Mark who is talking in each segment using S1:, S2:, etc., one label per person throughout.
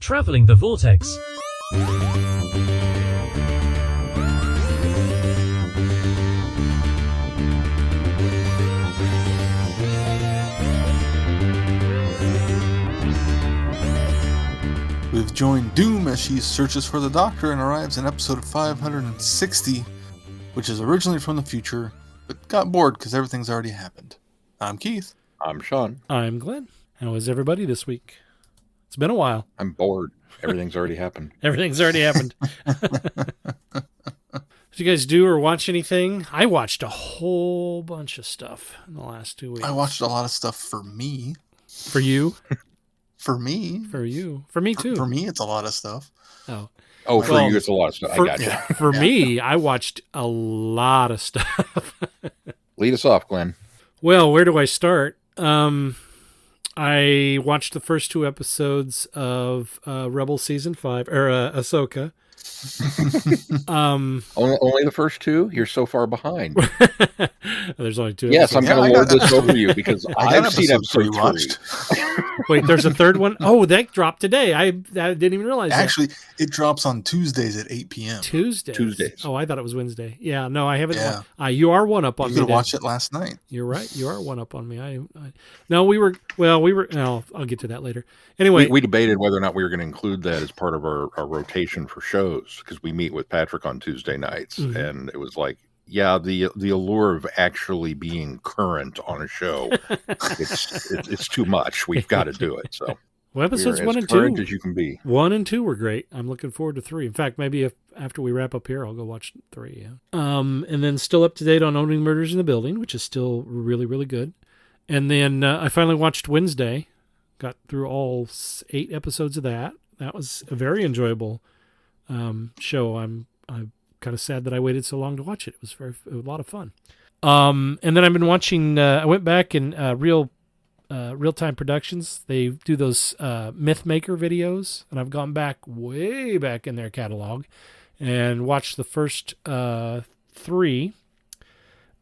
S1: Traveling the Vortex.
S2: We've joined Doom as she searches for the Doctor and arrives in episode 560, which is originally from the future, but got bored because everything's already happened. I'm Keith.
S3: I'm Sean.
S4: I'm Glenn. How is everybody this week? It's been a while.
S3: I'm bored. Everything's already happened.
S4: Everything's already happened. Did you guys do or watch anything? I watched a whole bunch of stuff in the last 2 weeks.
S2: I watched a lot of stuff for me.
S4: For you?
S2: For me.
S4: For you. For me, too.
S2: For me, it's a lot of stuff.
S3: Oh, for you, it's a lot of stuff. I got you.
S4: For me, I watched a lot of stuff.
S3: Lead us off, Glenn.
S4: Well, where do I start? I watched the first 2 episodes of Rebel Season 5, or Ahsoka.
S3: Only the first 2? You're so far behind.
S4: There's only 2
S3: Yes,
S4: episodes.
S3: I'm going to lord this over you because I've seen episode 3.
S4: Wait, there's a third one? Oh, that dropped today. I didn't even realize
S2: Actually, it drops on Tuesdays at 8 p.m.
S4: Tuesdays. Oh, I thought it was Wednesday. Yeah, no, I haven't.
S2: Yeah.
S4: You are one up on me.
S2: You could watch it last night.
S4: You're right. You are one up on me. No, I'll get to that later. Anyway.
S3: We debated whether or not we were going to include that as part of our rotation for shows because we meet with Patrick on Tuesday nights. Mm-hmm. And it was like, yeah, the allure of actually being current on a show, it's too much. We've got to do it. So,
S4: well, episodes 1 and 2,
S3: current as you can be.
S4: 1 and 2 were great. I'm looking forward to 3. In fact, maybe after we wrap up here, I'll go watch 3. Yeah. And then still up to date on Owning Murders in the Building, which is still really, really good. And then I finally watched Wednesday. Got through all 8 episodes of that. That was a very enjoyable show. I'm kind of sad that I waited so long to watch it. It was a lot of fun. And then I've been watching. I went back in Real Time Productions. They do those Myth Maker videos, and I've gone back way back in their catalog and watched the first 3.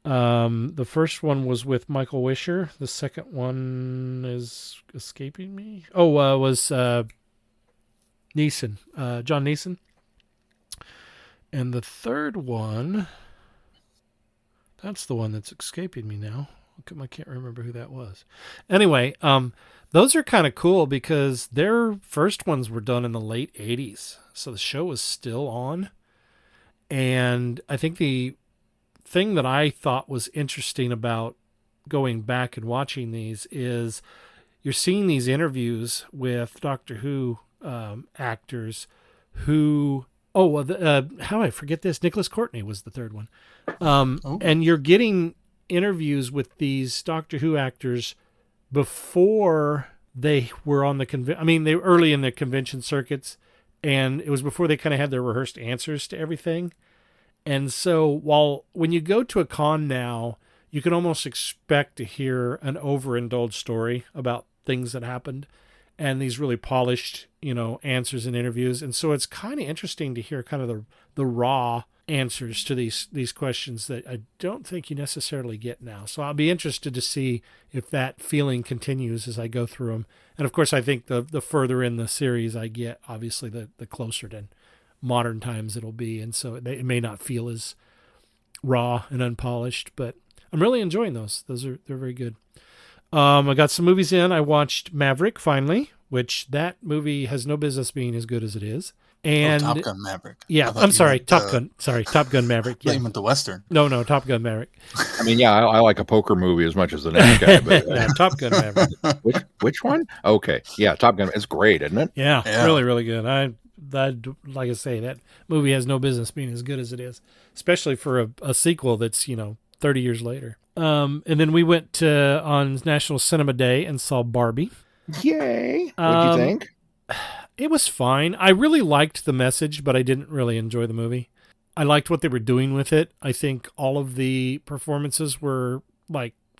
S4: The first one was with Michael Wisher. The second one is escaping me. Was Neeson, John Neeson. And the third one, that's the one that's escaping me now. I can't remember who that was. Anyway, those are kind of cool because their first ones were done in the late 80s. So the show was still on. And I think the thing that I thought was interesting about going back and watching these is you're seeing these interviews with Doctor Who actors who... how do I forget this? Nicholas Courtney was the third one. And you're getting interviews with these Doctor Who actors before they were on the they were early in the convention circuits, and it was before they kind of had their rehearsed answers to everything. And so when you go to a con now, you can almost expect to hear an overindulged story about things that happened and these really polished, answers and interviews. And so it's kind of interesting to hear kind of the raw answers to these questions that I don't think you necessarily get now. So I'll be interested to see if that feeling continues as I go through them. And of course, I think the further in the series I get, obviously the closer to modern times it'll be. And so it may not feel as raw and unpolished, but I'm really enjoying those. They're very good. I got some movies in. I watched Maverick finally, which that movie has no business being as good as it is. And
S2: Top Gun Maverick.
S4: Yeah, I'm sorry, Top Gun. Sorry, Top Gun Maverick. Yeah.
S2: You meant the Western.
S4: No, Top Gun Maverick.
S3: I mean, yeah, I like a poker movie as much as the next guy. But,
S4: yeah, Top Gun Maverick.
S3: Which one? Okay, yeah, Top Gun. It's great, isn't it?
S4: Yeah. Really, really good. Like I say, that movie has no business being as good as it is, especially for a sequel that's 30 years later. And then we went on National Cinema Day and saw Barbie.
S3: Yay! What'd you think?
S4: It was fine. I really liked the message, but I didn't really enjoy the movie. I liked what they were doing with it. I think all of the performances were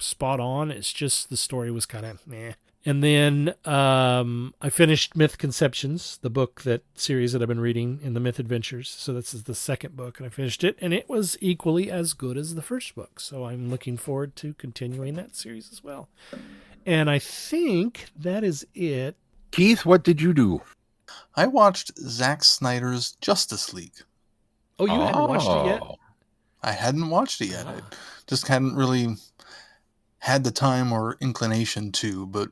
S4: spot on. It's just the story was kind of meh. And then I finished Myth Conceptions, the series that I've been reading in the Myth Adventures. So this is the second book, and I finished it, and it was equally as good as the first book. So I'm looking forward to continuing that series as well. And I think that is it.
S3: Keith, what did you do?
S2: I watched Zack Snyder's Justice League.
S4: Oh, you hadn't watched it yet?
S2: I hadn't watched it yet. I
S4: Ah.
S2: just hadn't really had the time or inclination to, but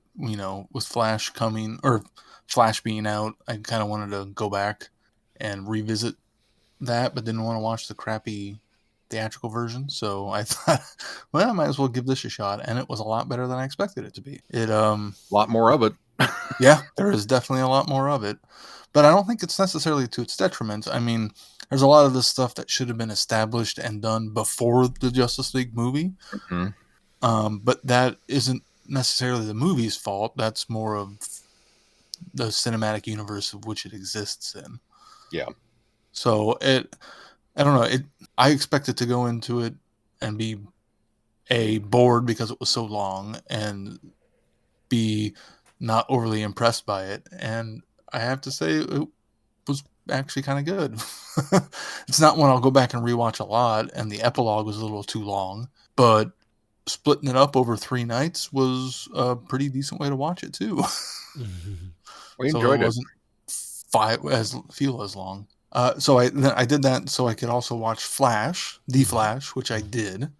S2: with Flash coming or Flash being out, I kind of wanted to go back and revisit that, but didn't want to watch the crappy theatrical version. So I thought, well, I might as well give this a shot, and it was a lot better than I expected it to be.
S3: A lot more of it.
S2: Yeah, there is definitely a lot more of it, but I don't think it's necessarily to its detriment. I mean, there's a lot of this stuff that should have been established and done before the Justice League movie.
S3: Mm-hmm.
S2: But that isn't necessarily the movie's fault. That's more of the cinematic universe of which it exists in.
S3: Yeah.
S2: So I don't know. I expected to go into it and be bored because it was so long, and be not overly impressed by it. And I have to say, it was actually kind of good. It's not one I'll go back and rewatch a lot, and the epilogue was a little too long, but splitting it up over 3 nights was a pretty decent way to watch it too.
S3: We
S2: So
S3: enjoyed
S2: it wasn't feel as long. So I did that so I could also watch The Flash, which I did,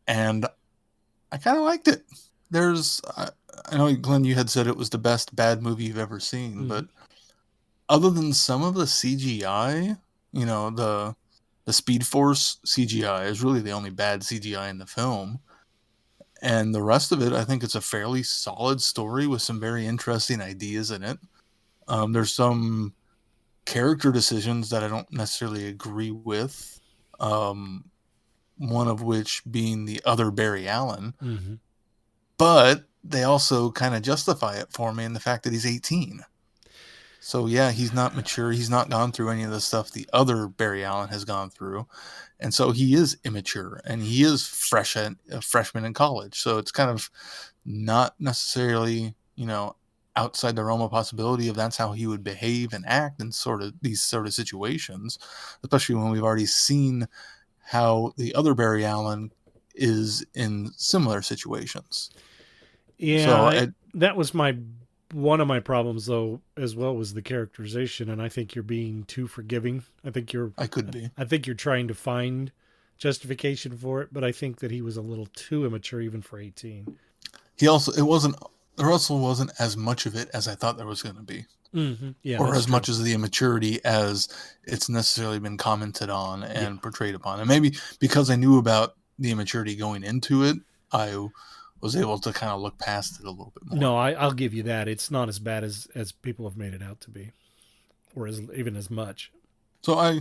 S2: and I kind of liked it. I know, Glenn, you had said it was the best bad movie you've ever seen, but other than some of the CGI, the Speed Force CGI is really the only bad CGI in the film. And the rest of it, I think it's a fairly solid story with some very interesting ideas in it. There's some character decisions that I don't necessarily agree with. One of which being the other Barry Allen.
S4: Mm-hmm.
S2: But they also kind of justify it for me in the fact that he's 18. So yeah, he's not mature. He's not gone through any of the stuff the other Barry Allen has gone through. And so he is immature, and he is a freshman in college. So it's kind of not necessarily, outside the realm of possibility of that's how he would behave and act in these sort of situations, especially when we've already seen how the other Barry Allen is in similar situations.
S4: Yeah,
S2: So
S4: that was one of my problems, though, as well, was the characterization, and I think you're being too forgiving.
S2: I could be.
S4: I think you're trying to find justification for it, but I think that he was a little too immature even for 18.
S2: There also wasn't as much of it as I thought there was going to be.
S4: Mm-hmm. Yeah,
S2: or as much as the immaturity as it's necessarily been commented on and portrayed upon. And maybe because I knew about the immaturity going into it, I was able to kind of look past it a little bit more.
S4: No, I'll give you that. It's not as bad as people have made it out to be, or even as much.
S2: So I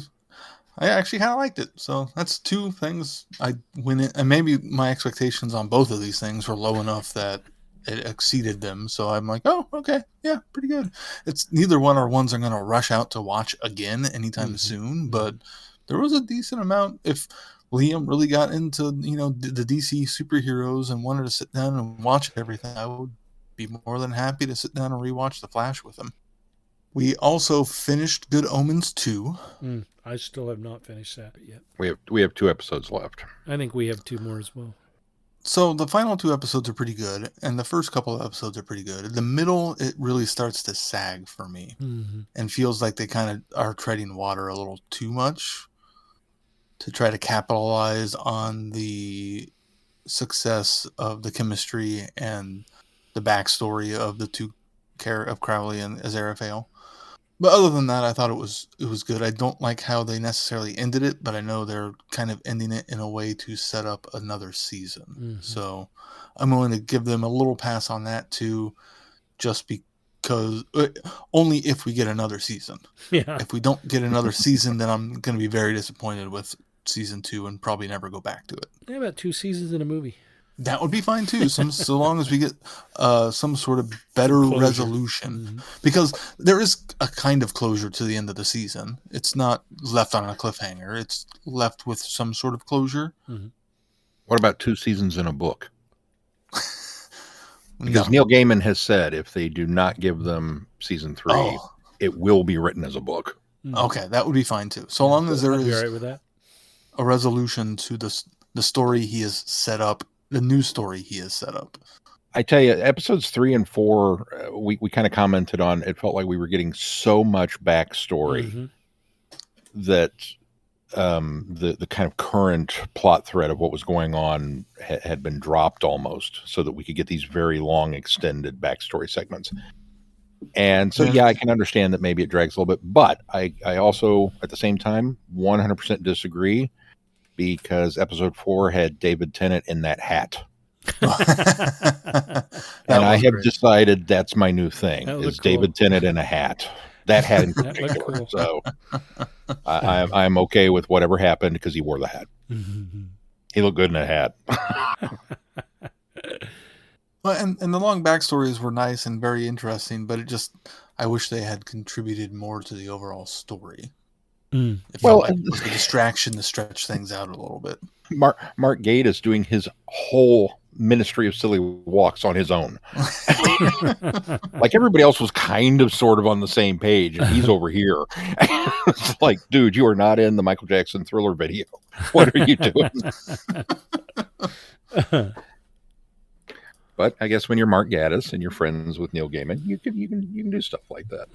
S2: actually kind of liked it. So that's 2 things I went in, and maybe my expectations on both of these things were low enough that it exceeded them. So I'm like, oh, okay, yeah, pretty good. It's neither one are ones I'm going to rush out to watch again anytime soon, but there was a decent amount. If Liam really got into, the DC superheroes and wanted to sit down and watch everything, I would be more than happy to sit down and rewatch The Flash with him. We also finished Good Omens 2.
S4: I still have not finished that yet.
S3: We have 2 episodes left.
S4: I think we have 2 more as well.
S2: So the final 2 episodes are pretty good, and the first couple of episodes are pretty good. The middle, it really starts to sag for me, and feels like they kind of are treading water a little too much to try to capitalize on the success of the chemistry and the backstory of the 2 of Crowley and Aziraphale. But other than that, I thought it was good. I don't like how they necessarily ended it, but I know they're kind of ending it in a way to set up another season. So I'm willing to give them a little pass on that too, just because only if we get another season.
S4: Yeah.
S2: If we don't get another season, then I'm going to be very disappointed with season 2 and probably never go back to it.
S4: How about 2 seasons in a movie?
S2: That would be fine too, so long as we get some sort of better resolution. Because there is a kind of closure to the end of the season. It's not left on a cliffhanger. It's left with some sort of closure.
S3: What about 2 seasons in a book? Because Neil Gaiman has said if they do not give them season 3, it will be written as a book.
S2: Okay, that would be fine too. So long as there is
S4: right with that.
S2: A resolution to the story he has set up. The new story he has set up.
S3: I tell you, episodes 3 and 4, we kind of commented on. It felt like we were getting so much backstory that the kind of current plot thread of what was going on had been dropped almost, so that we could get these very long, extended backstory segments. And so, yeah, I can understand that maybe it drags a little bit, but I also, at the same time, 100% disagree, because episode 4 had David Tennant in that hat. And I have decided that's my new thing, is David Tennant in a hat. That hat in particular. Cool. So I'm okay with whatever happened because he wore the hat. He looked good in a hat.
S2: Well, and the long backstories were nice and very interesting, but I wish they had contributed more to the overall story. It felt like it was a distraction to stretch things out a little bit.
S3: Mark Gatiss doing his whole Ministry of Silly Walks on his own. Like, everybody else was kind of sort of on the same page, and he's over here. It's like, dude, you are not in the Michael Jackson Thriller video. What are you doing? But I guess when you're Mark Gatiss and you're friends with Neil Gaiman, you can do stuff like that.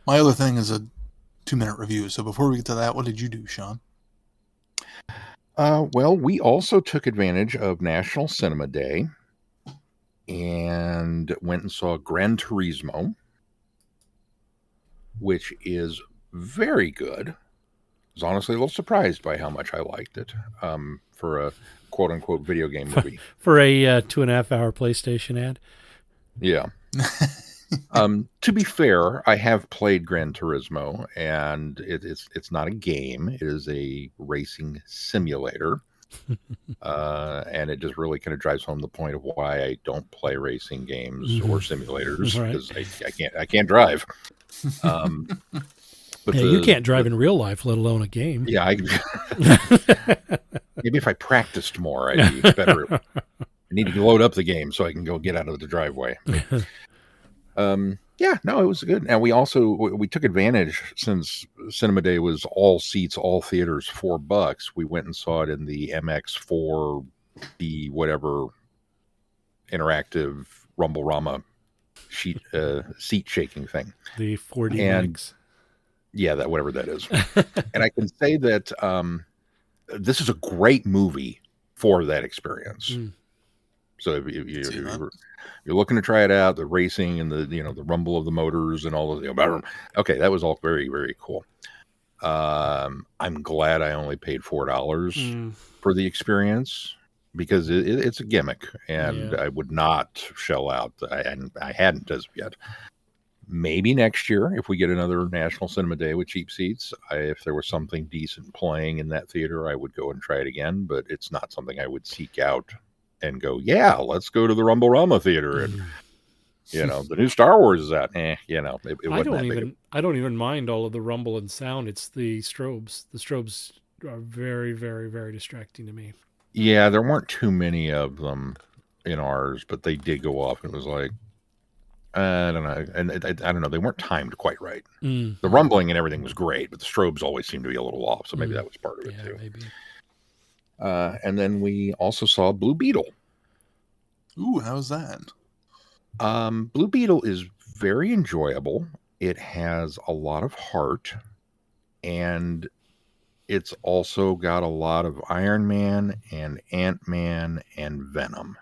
S2: My other thing is a 2-minute review. So before we get to that, what did you do, Sean?
S3: Well, we also took advantage of National Cinema Day and went and saw Gran Turismo, which is very good. I was honestly a little surprised by how much I liked it for a quote-unquote video game movie.
S4: For a 2.5-hour PlayStation ad?
S3: Yeah. To be fair, I have played Gran Turismo, and it's not a game. It is a racing simulator. And it just really kind of drives home the point of why I don't play racing games or simulators, because I can't drive. But
S4: you can't drive in real life, let alone a game.
S3: Yeah, maybe if I practiced more, I'd be better. I need to load up the game so I can go get out of the driveway. Yeah, no, it was good. And we took advantage, since Cinema Day was all seats, all theaters, $4. We went and saw it in the MX4B whatever interactive Rumble-Rama seat shaking thing.
S4: The 4D Max.
S3: Yeah, that whatever that is. And I can say that this is a great movie for that experience. So if you're looking to try it out, the racing and the rumble of the motors and all of the okay, that was all very, very cool. I'm glad I only paid $4 for the experience, because it's a gimmick, and I would not shell out. I hadn't as of yet. Maybe next year, if we get another National Cinema Day with cheap seats, if there was something decent playing in that theater, I would go and try it again. But it's not something I would seek out and go, yeah, let's go to the Rumble-Rama theater, and the new Star Wars is out. It wasn't
S4: I don't even mind all of the rumble and sound. It's the strobes. The strobes are very, very, very distracting to me.
S3: Yeah, there weren't too many of them in ours, but they did go off. It was like, I don't know, and I don't know. They weren't timed quite right. The rumbling and everything was great, but the strobes always seemed to be a little off. So maybe that was part of it too.
S4: Maybe.
S3: And then we also saw Blue Beetle.
S2: Ooh, how's that?
S3: Blue Beetle is very enjoyable. It has a lot of heart, and it's also got a lot of Iron Man and Ant-Man and Venom.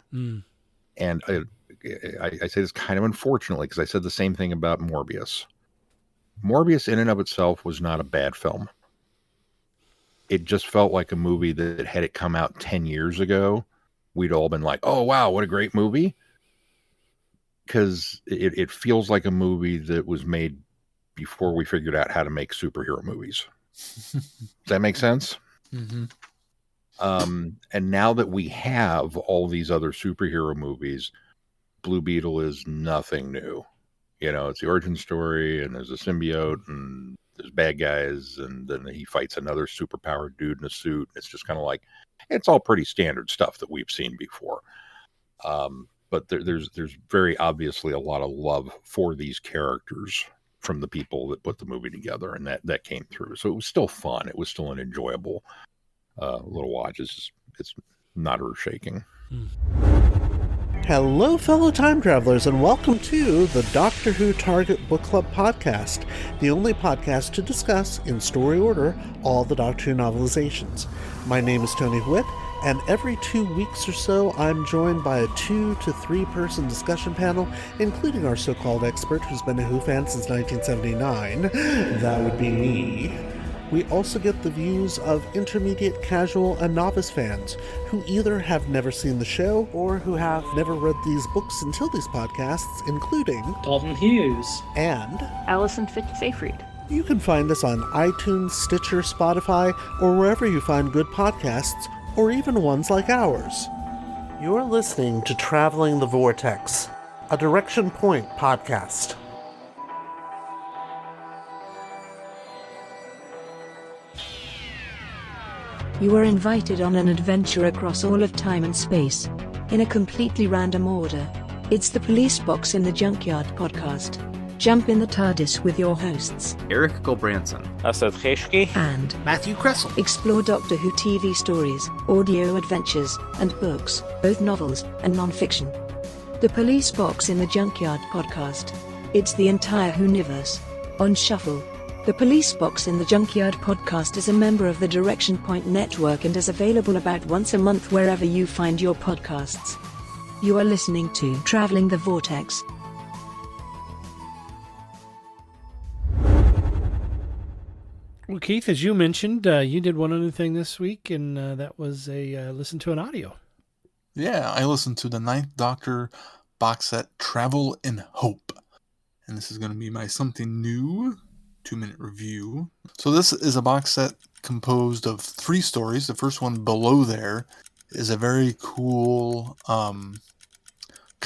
S3: And I say this kind of unfortunately, because I said the same thing about Morbius. Morbius in and of itself was not a bad film. It just felt like a movie that, had it come out 10 years ago, we'd all been like, oh, wow, what a great movie. Because it feels like a movie that was made before we figured out how to make superhero movies. Does that make sense?
S2: Mm-hmm.
S3: And now that we have all these other superhero movies, Blue Beetle is nothing new. It's the origin story, and there's a symbiote, and there's bad guys, and then he fights another superpowered dude in a suit. It's just kind of like, it's all pretty standard stuff that we've seen before. But there's very obviously a lot of love for these characters from the people that put the movie together, and that came through. So it was still fun. It was still an enjoyable little watch. It's not earth-shaking.
S1: Hello, fellow time travelers, and welcome to the Doctor Who Target Book Club podcast, the only podcast to discuss, in story order, all the Doctor Who novelizations. My name is Tony Witt, and every 2 weeks or so, I'm joined by a 2 to 3 person discussion panel, including our so-called expert who's been a Who fan since 1979. That would be me. We also get the views of intermediate, casual, and novice fans who either have never seen the show or who have never read these books until these podcasts, including
S5: Dalton Hughes
S1: and
S6: Alison Fitz-Seyfried.
S1: You can find us on iTunes, Stitcher, Spotify, or wherever you find good podcasts, or even ones like ours. You're listening to Traveling the Vortex, a Direction Point podcast.
S6: You are invited on an adventure across all of time and space, in a completely random order. It's the Police Box in the Junkyard podcast. Jump in the TARDIS with your hosts,
S7: Eric Gulbranson,
S8: Asad Kheshki,
S6: and
S1: Matthew Kressel.
S6: Explore Doctor Who TV stories, audio adventures, and books, both novels and non-fiction. The Police Box in the Junkyard podcast. It's the entire Whoniverse on shuffle. The Police Box in the Junkyard podcast is a member of the Direction Point network and is available about once a month wherever you find your podcasts. You are listening to Traveling the Vortex.
S4: Well, Keith, as you mentioned, you did one other thing this week, and that was a listen to an audio.
S2: Yeah, I listened to the 9th Doctor box set, Travel in Hope. And this is going to be my something new 2-minute review. So this is a box set composed of 3 stories. The first one below there is a very cool kind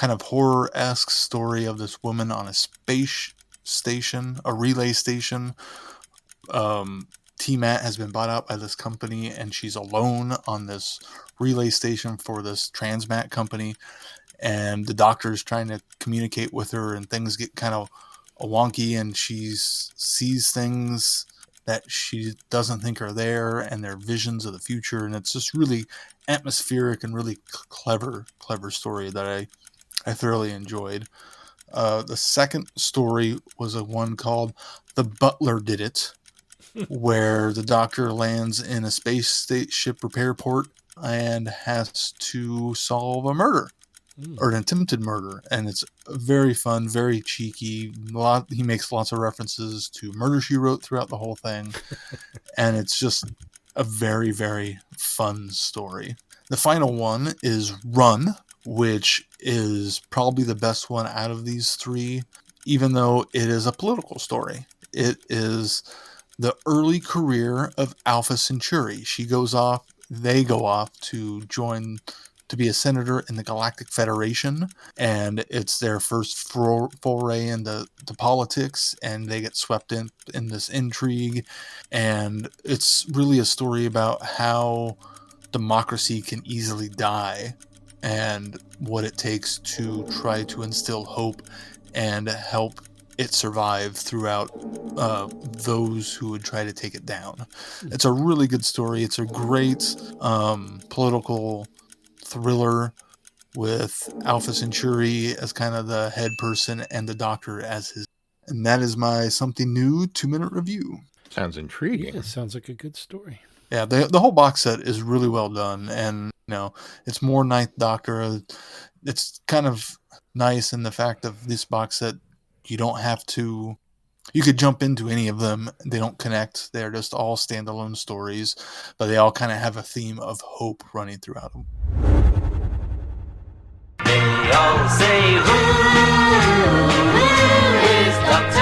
S2: of horror-esque story of this woman on a space station, a relay station. T-Mat has been bought out by this company, and she's alone on this relay station for this Transmat company. And the doctor's trying to communicate with her, and things get kind of wonky, and she sees things that she doesn't think are there, and they're visions of the future. And it's just really atmospheric and really clever story that I thoroughly enjoyed. The second story was a one called The Butler Did It, where the doctor lands in a space spaceship repair port and has to solve a murder. Or an attempted murder, and it's very fun, very cheeky. He makes lots of references to Murder, She Wrote throughout the whole thing, and it's just a very, very fun story. The final one is Run, which is probably the best one out of these 3, even though it is a political story. It is the early career of Alpha Centauri. They go off to join to be a senator in the Galactic Federation, and it's their first foray into politics, and they get swept in this intrigue, and it's really a story about how democracy can easily die and what it takes to try to instill hope and help it survive throughout those who would try to take it down. It's a really good story. It's a great political thriller with Alpha Centauri as kind of the head person and the doctor as his. And that is my something new 2-minute review.
S3: Sounds intriguing.
S4: Yeah, it sounds like a good story.
S2: Yeah, the whole box set is really well done, and it's more 9th Doctor. It's kind of nice in the fact of this box set. You could jump into any of them. They don't connect. They're just all standalone stories, but they all kind of have a theme of hope running throughout them.
S9: They all say, who is Doctor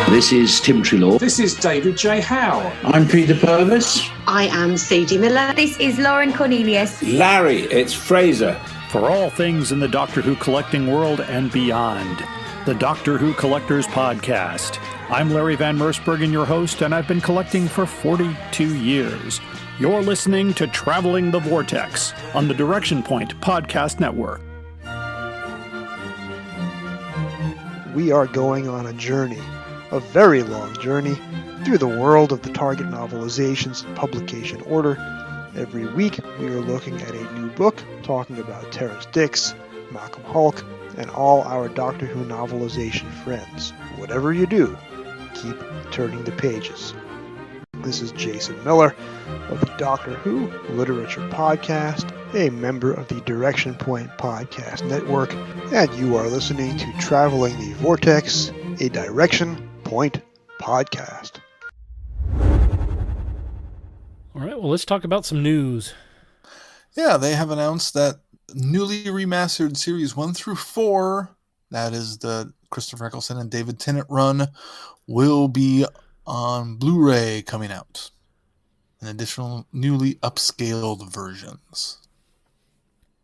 S9: Who?
S10: This is Tim Trelaw.
S5: This is David J. Howe.
S10: I'm Peter Purvis.
S11: I am Sadie Miller.
S12: This is Lauren Cornelius.
S10: Larry, it's Fraser.
S13: For all things in the Doctor Who collecting world and beyond, the Doctor Who Collectors Podcast. I'm Larry Van Mersbergen, your host, and I've been collecting for 42 years. You're listening to Traveling the Vortex on the Direction Point Podcast Network.
S14: We are going on a journey, a very long journey, through the world of the Target novelizations in publication order. Every week, we are looking at a new book, talking about Terrence Dicks, Malcolm Hulk, and all our Doctor Who novelization friends. Whatever you do, keep turning the pages. This is Jason Miller of the Doctor Who Literature Podcast, a member of the Direction Point Podcast Network, and you are listening to Traveling the Vortex, a Direction Point podcast.
S4: All right, well, let's talk about some news.
S2: Yeah, they have announced that newly remastered series 1 through 4, that is the Christopher Eccleston and David Tennant run, will be on Blu-ray coming out. And additional newly upscaled versions.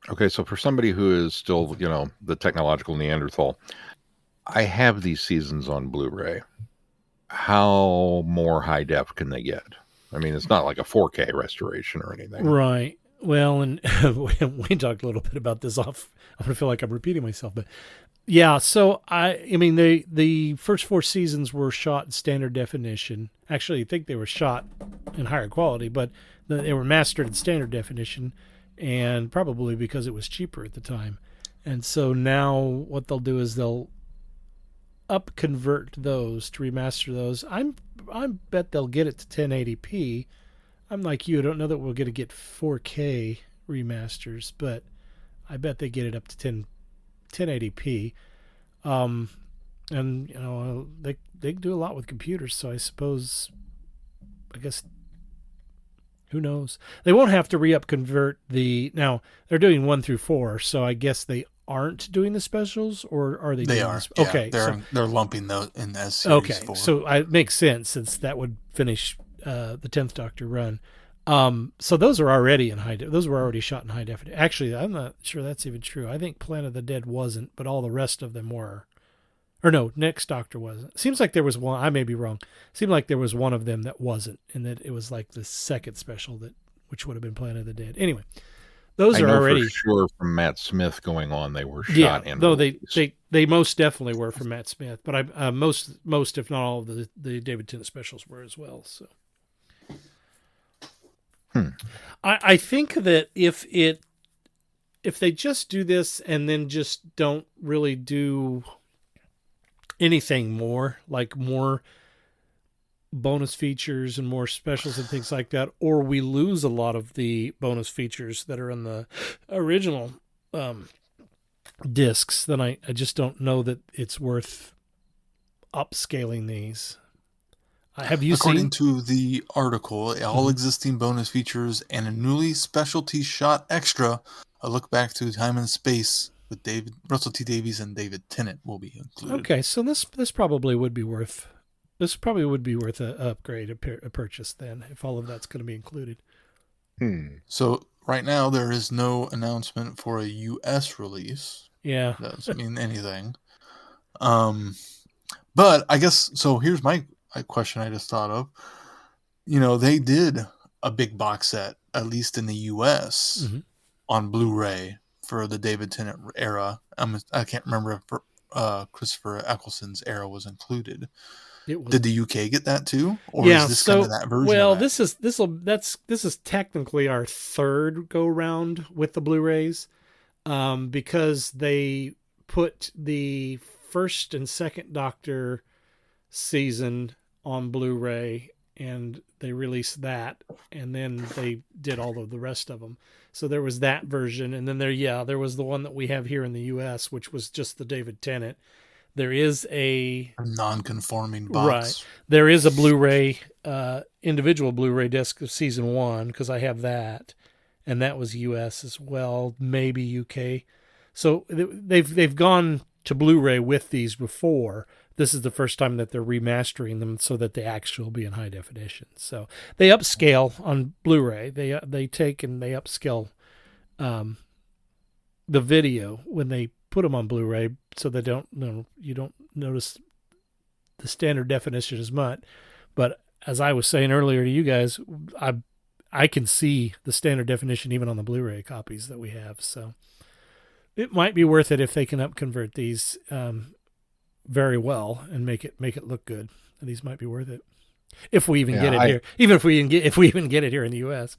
S3: Okay, so for somebody who is still, the technological Neanderthal, I have these seasons on Blu-ray. How more high def can they get? I mean, it's not like a 4K restoration or anything.
S4: Right. Well, and we talked a little bit about this off. I'm going to feel like I'm repeating myself, but yeah. So I mean, the first 4 seasons were shot in standard definition. Actually, I think they were shot in higher quality, but they were mastered in standard definition, and probably because it was cheaper at the time. And so now what they'll do is they'll convert those to remaster those. I bet they'll get it to 1080p. I'm like you, I don't know that we're going to get 4K remasters, but I bet they get it up to 1080p. And they do a lot with computers, so I guess who knows? They won't have to convert now they're doing 1 through 4, so I guess they aren't doing the specials, or are they?
S2: They
S4: doing
S2: are.
S4: Yeah, okay,
S2: they're lumping those in as series 4.
S4: So it makes sense, since that would finish the 10th Doctor run. So those are already in those were already shot in high definition. Actually, I'm not sure that's even true. I think Planet of the Dead wasn't, but all the rest of them were. Or no, Next Doctor wasn't. Seems like there was one. I may be wrong. Seemed like there was one of them that wasn't, and that it was like the second special which would have been Planet of the Dead. Anyway, those are already
S3: for sure from Matt Smith going on. They were shot.
S4: Yeah, no, they most definitely were from Matt Smith, but most if not all of the David Tennant specials were as well. So, I think that if they just do this and then just don't really do anything more, like more bonus features and more specials and things like that, or we lose a lot of the bonus features that are in the original discs, then I just don't know that it's worth upscaling these.
S2: According to the article, all existing bonus features and a newly specialty shot extra, a look back to time and space with Russell T Davies and David Tennant will be included.
S4: Okay, so this probably would be worth a upgrade, a purchase then, if all of that's going to be included.
S2: So right now there is no announcement for a U.S. release.
S4: Yeah,
S2: doesn't mean anything. But I guess so. Here's my question I just thought of. They did a big box set, at least in the U.S. On Blu-ray for the David Tennant era. I can't remember if Christopher Eccleston's era was included. Did the UK get that too, or is this kind of that version?
S4: Well,
S2: of that?
S4: this is technically our third go round with the Blu-rays, because they put the first and second Doctor season on Blu-ray, and they released that, and then they did all of the rest of them. So there was that version, and then there was the one that we have here in the U.S., which was just the David Tennant. There is a
S2: non-conforming box.
S4: Right. There is a Blu-ray, individual Blu-ray disc of season 1, because I have that, and that was U.S. as well, maybe UK. So they've gone to Blu-ray with these before. This is the first time that they're remastering them so that they actually will be in high definition. So they upscale on Blu-ray. They take and they upscale the video when they put them on Blu-ray, so they you don't notice the standard definition as much. But as I was saying earlier to you guys, I can see the standard definition even on the Blu-ray copies that we have. So it might be worth it if they can upconvert these very well and make it look good. And these might be worth it if we even get it here. Even if we even get it here in the U.S.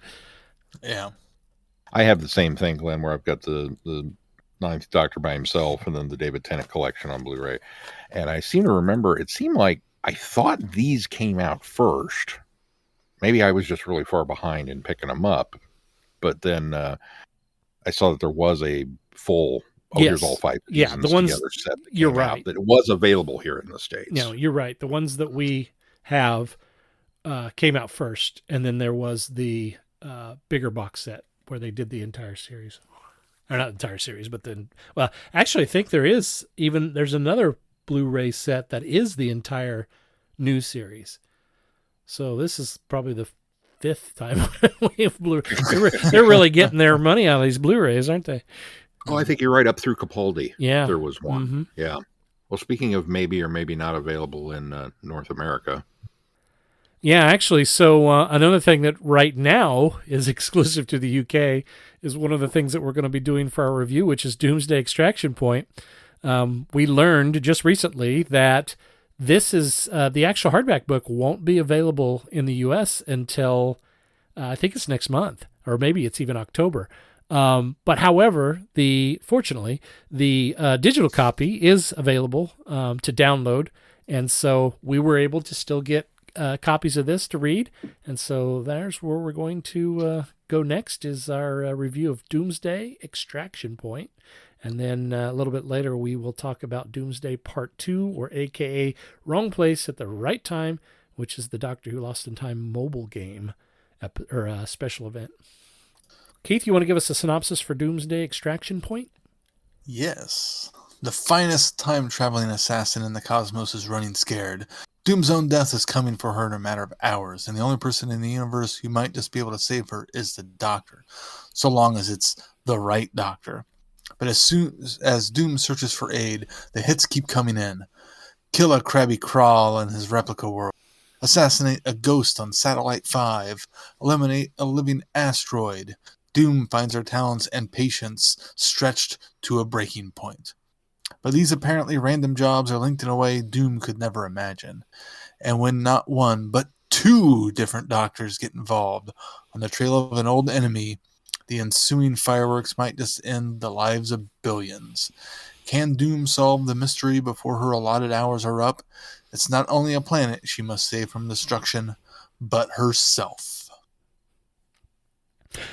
S2: Yeah,
S3: I have the same thing, Glenn, where I've got the Ninth Doctor by himself, and then the David Tennant collection on Blu-ray. And I seem to remember, it seemed like I thought these came out first. Maybe I was just really far behind in picking them up. But then I saw that there was a full, here's all 5 seasons
S4: the ones,
S3: together set that
S4: you're
S3: came
S4: right.
S3: out, that it was available here in the States.
S4: No, you're right. The ones that we have came out first, and then there was the bigger box set where they did the entire series. Or not entire series, but then, well, actually I think there's another Blu-ray set that is the entire new series. So this is probably the 5th time we have Blu-ray. They're really getting their money out of these Blu-rays, aren't they?
S3: Oh, I think you're right, up through Capaldi.
S4: Yeah.
S3: There was one.
S4: Mm-hmm.
S3: Yeah. Well, speaking of maybe or maybe not available in North America.
S4: Yeah, actually, so another thing that right now is exclusive to the UK is one of the things that we're going to be doing for our review, which is Doomsday Extraction Point. We learned just recently that this is the actual hardback book won't be available in the US until I think it's next month, or maybe it's even October. But however, fortunately, the digital copy is available to download, and so we were able to still get copies of this to read, and so there's where we're going to go next is our review of Doomsday Extraction Point, and then a little bit later we will talk about Doomsday Part 2, or aka Wrong Place at the Right Time, which is the Doctor Who Lost in Time mobile game or special event. Keith, you want to give us a synopsis for Doomsday Extraction Point?
S2: Yes. The finest time-traveling assassin in the cosmos is running scared. Doom's own death is coming for her in a matter of hours, and the only person in the universe who might just be able to save her is the Doctor, so long as it's the right Doctor. But as soon as Doom searches for aid, the hits keep coming in. Kill a Krabby Crawl in his replica world. Assassinate a ghost on Satellite 5. Eliminate a living asteroid. Doom finds her talents and patience stretched to a breaking point. But these apparently random jobs are linked in a way Doom could never imagine. And when not one, but 2 different doctors get involved on the trail of an old enemy, the ensuing fireworks might just end the lives of billions. Can Doom solve the mystery before her allotted hours are up? It's not only a planet she must save from destruction, but herself.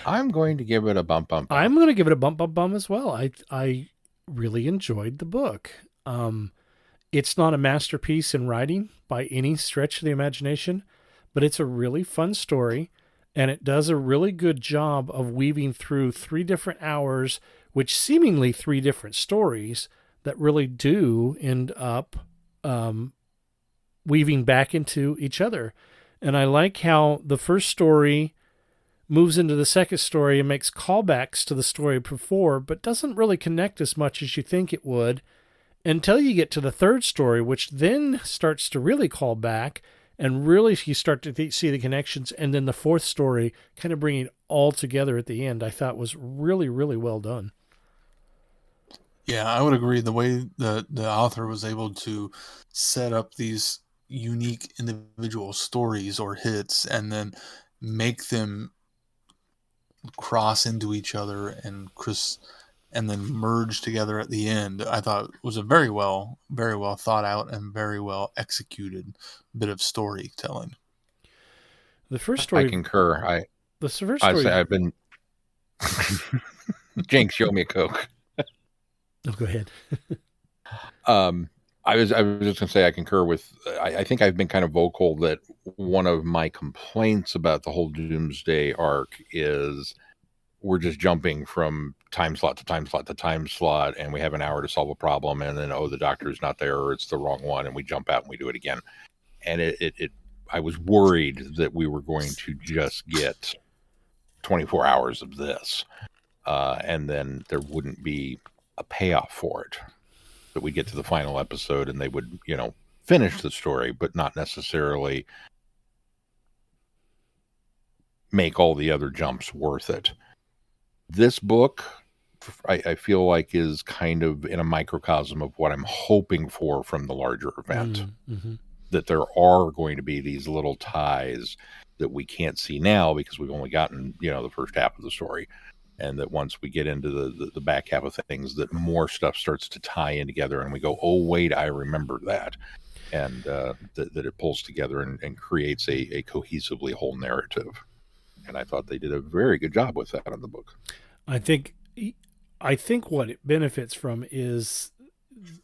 S3: I'm going to give it a bump.
S4: I'm going to give it a bump as well. I really enjoyed the book. It's not a masterpiece in writing by any stretch of the imagination, but it's a really fun story, and it does a really good job of weaving through 3 different hours, which seemingly 3 different stories that really do end up weaving back into each other. And I like how the first story moves into the second story and makes callbacks to the story before, but doesn't really connect as much as you think it would until you get to the third story, which then starts to really call back, and really you start to see the connections, and then the fourth story kind of bringing it all together at the end, I thought was really, really well done.
S2: Yeah, I would agree. The way the author was able to set up these unique individual stories or hits and then make them cross into each other and then merge together at the end, I thought was a very well thought out and very well executed bit of storytelling.
S4: The first story,
S3: I concur.
S4: The first story,
S3: I've been Jinx, show me a Coke.
S4: Oh, go ahead.
S3: I was just gonna say I concur with. I think I've been kind of vocal that one of my complaints about the whole Doomsday arc is we're just jumping from time slot to time slot to time slot, and we have an hour to solve a problem, and then the Doctor's not there, or it's the wrong one, and we jump out and we do it again. And I was worried that we were going to just get 24 hours of this, and then there wouldn't be a payoff for it. That we'd get to the final episode and they would, finish the story, but not necessarily make all the other jumps worth it. This book, I feel like, is kind of in a microcosm of what I'm hoping for from the larger event.
S4: Mm-hmm.
S3: That there are going to be these little ties that we can't see now because we've only gotten, the first half of the story. And that once we get into the back half of things, that more stuff starts to tie in together, and we go, oh, wait, I remember that. And that it pulls together and creates a cohesively whole narrative. And I thought they did a very good job with that in the book.
S4: I think what it benefits from is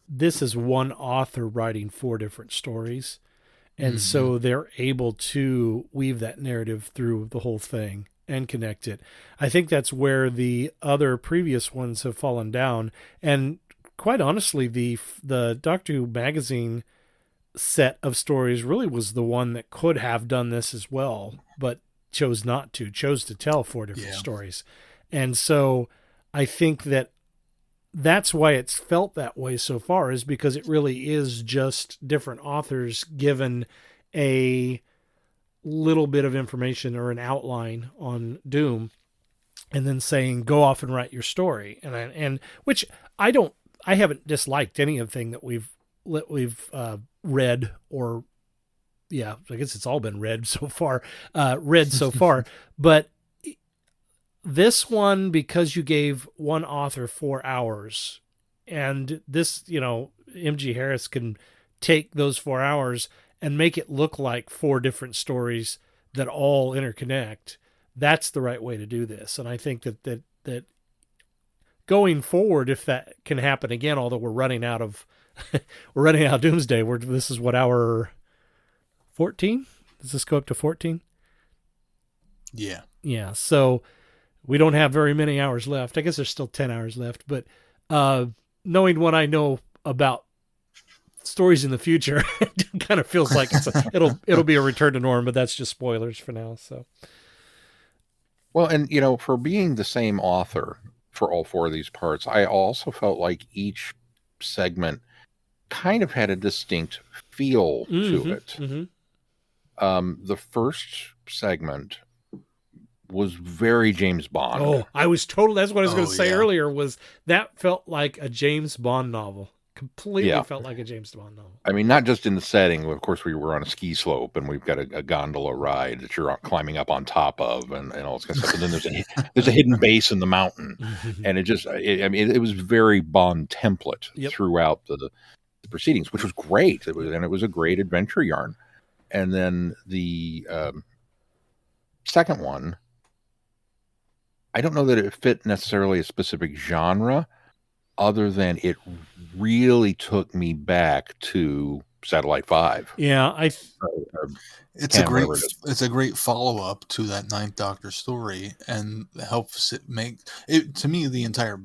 S4: this is one author writing 4 different stories. And so they're able to weave that narrative through the whole thing and connect it. I think that's where the other previous ones have fallen down. And quite honestly, the Doctor Who magazine set of stories really was the one that could have done this as well, but chose not to, chose to tell 4 different stories. And so I think that's why it's felt that way so far, is because it really is just different authors given a little bit of information or an outline on Doom and then saying, go off and write your story. And which I haven't disliked anything that we've read, or I guess it's all been read so far, but this one, because you gave one author 4 hours, and this, MG Harris can take those 4 hours and make it look like 4 different stories that all interconnect. That's the right way to do this. And I think that going forward, if that can happen again, although we're running out of Doomsday, this is what, hour 14? Does this go up to 14?
S2: Yeah.
S4: Yeah. So we don't have very many hours left. I guess there's still 10 hours left, but knowing what I know about stories in the future, it kind of feels like it'll be a return to norm, but that's just spoilers for now. So,
S3: well, and for being the same author for all 4 of these parts, I also felt like each segment kind of had a distinct feel to it. The first segment was very James Bond.
S4: Oh, that's what I was going to say earlier, was that felt like a James Bond novel. Completely felt like a James Bond novel.
S3: I mean, not just in the setting. Of course, we were on a ski slope, and we've got a gondola ride that you're climbing up on top of, and all this kind of stuff. And then there's a hidden base in the mountain, and it was very Bond template throughout the proceedings, which was great. It was a great adventure yarn. And then the second one, I don't know that it fit necessarily a specific genre, other than it really took me back to Satellite 5.
S4: Yeah,
S2: it's a great follow-up to that Ninth Doctor story, and helps it make it, to me, the entire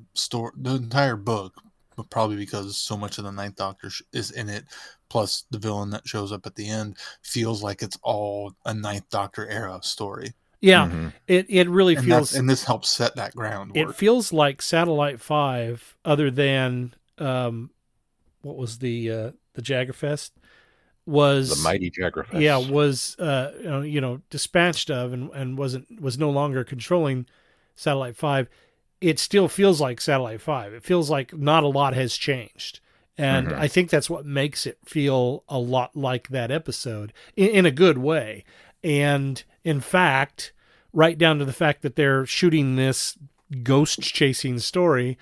S2: book, but probably because so much of the Ninth Doctor is in it, plus the villain that shows up at the end, feels like it's all a Ninth Doctor era story.
S4: Yeah, it really feels...
S2: And this helps set that groundwork.
S4: It feels like Satellite 5, other than, what was the Jaggerfest? Was...
S3: The Mighty Jaggerfest.
S4: Yeah, was, dispatched of and was no longer controlling Satellite 5. It still feels like Satellite 5. It feels like not a lot has changed. And I think that's what makes it feel a lot like that episode, in a good way. And in fact, right down to the fact that they're shooting this ghost chasing story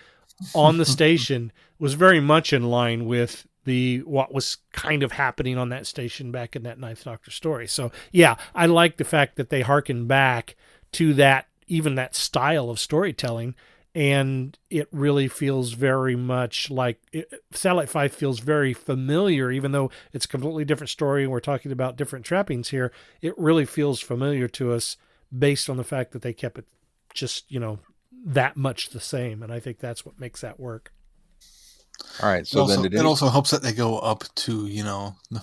S4: on the station was very much in line with what was kind of happening on that station back in that Ninth Doctor story. So yeah, I like the fact that they harken back to that, even that style of storytelling. And it really feels very much like Satellite 5 feels very familiar, even though it's a completely different story and we're talking about different trappings here. It really feels familiar to us based on the fact that they kept it just, that much the same. And I think that's what makes that work.
S3: All right. So
S2: it also helps that they go up to, the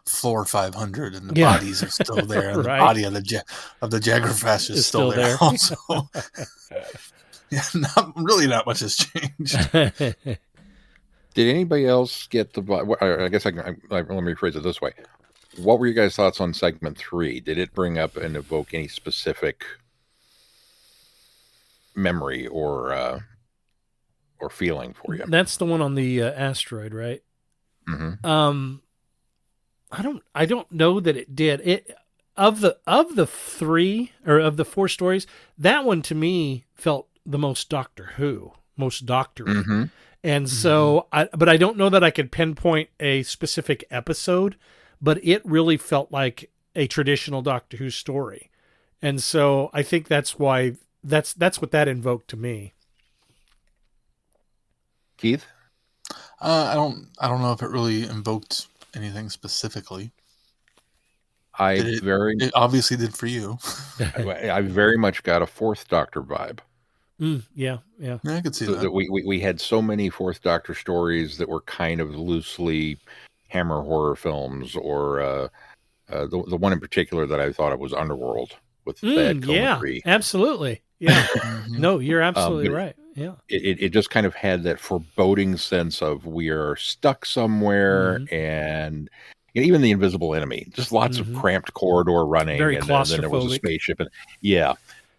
S2: floor 500 and the bodies are still there. And
S4: Right.
S2: The body of the Jaggerfest is still there also. Yeah, not much has changed.
S3: Did anybody else get I guess let me rephrase it this way. What were your guys' thoughts on segment 3? Did it bring up and evoke any specific memory or feeling for you?
S4: That's the one on the asteroid, right?
S3: Mm-hmm.
S4: I don't know that it did. It of the 3 or of the 4 stories, that one to me felt the most Doctor Who, most doctory.
S3: Mm-hmm.
S4: And so, but I don't know that I could pinpoint a specific episode, but it really felt like a traditional Doctor Who story. And so I think that's why that's what that invoked to me.
S3: Keith?
S2: I don't know if it really invoked anything specifically. It obviously did for you.
S3: I very much got a Fourth Doctor vibe.
S4: Yeah.
S2: I could see that.
S3: We had so many Fourth Doctor stories that were kind of loosely Hammer horror films, or the one in particular that I thought of was Underworld with Thad Coleman.
S4: Absolutely. Yeah. No, you're absolutely right. Yeah.
S3: It just kind of had that foreboding sense of we are stuck somewhere, and even the invisible enemy, just lots of cramped corridor running,
S4: very
S3: and
S4: claustrophobic.
S3: then there was a spaceship,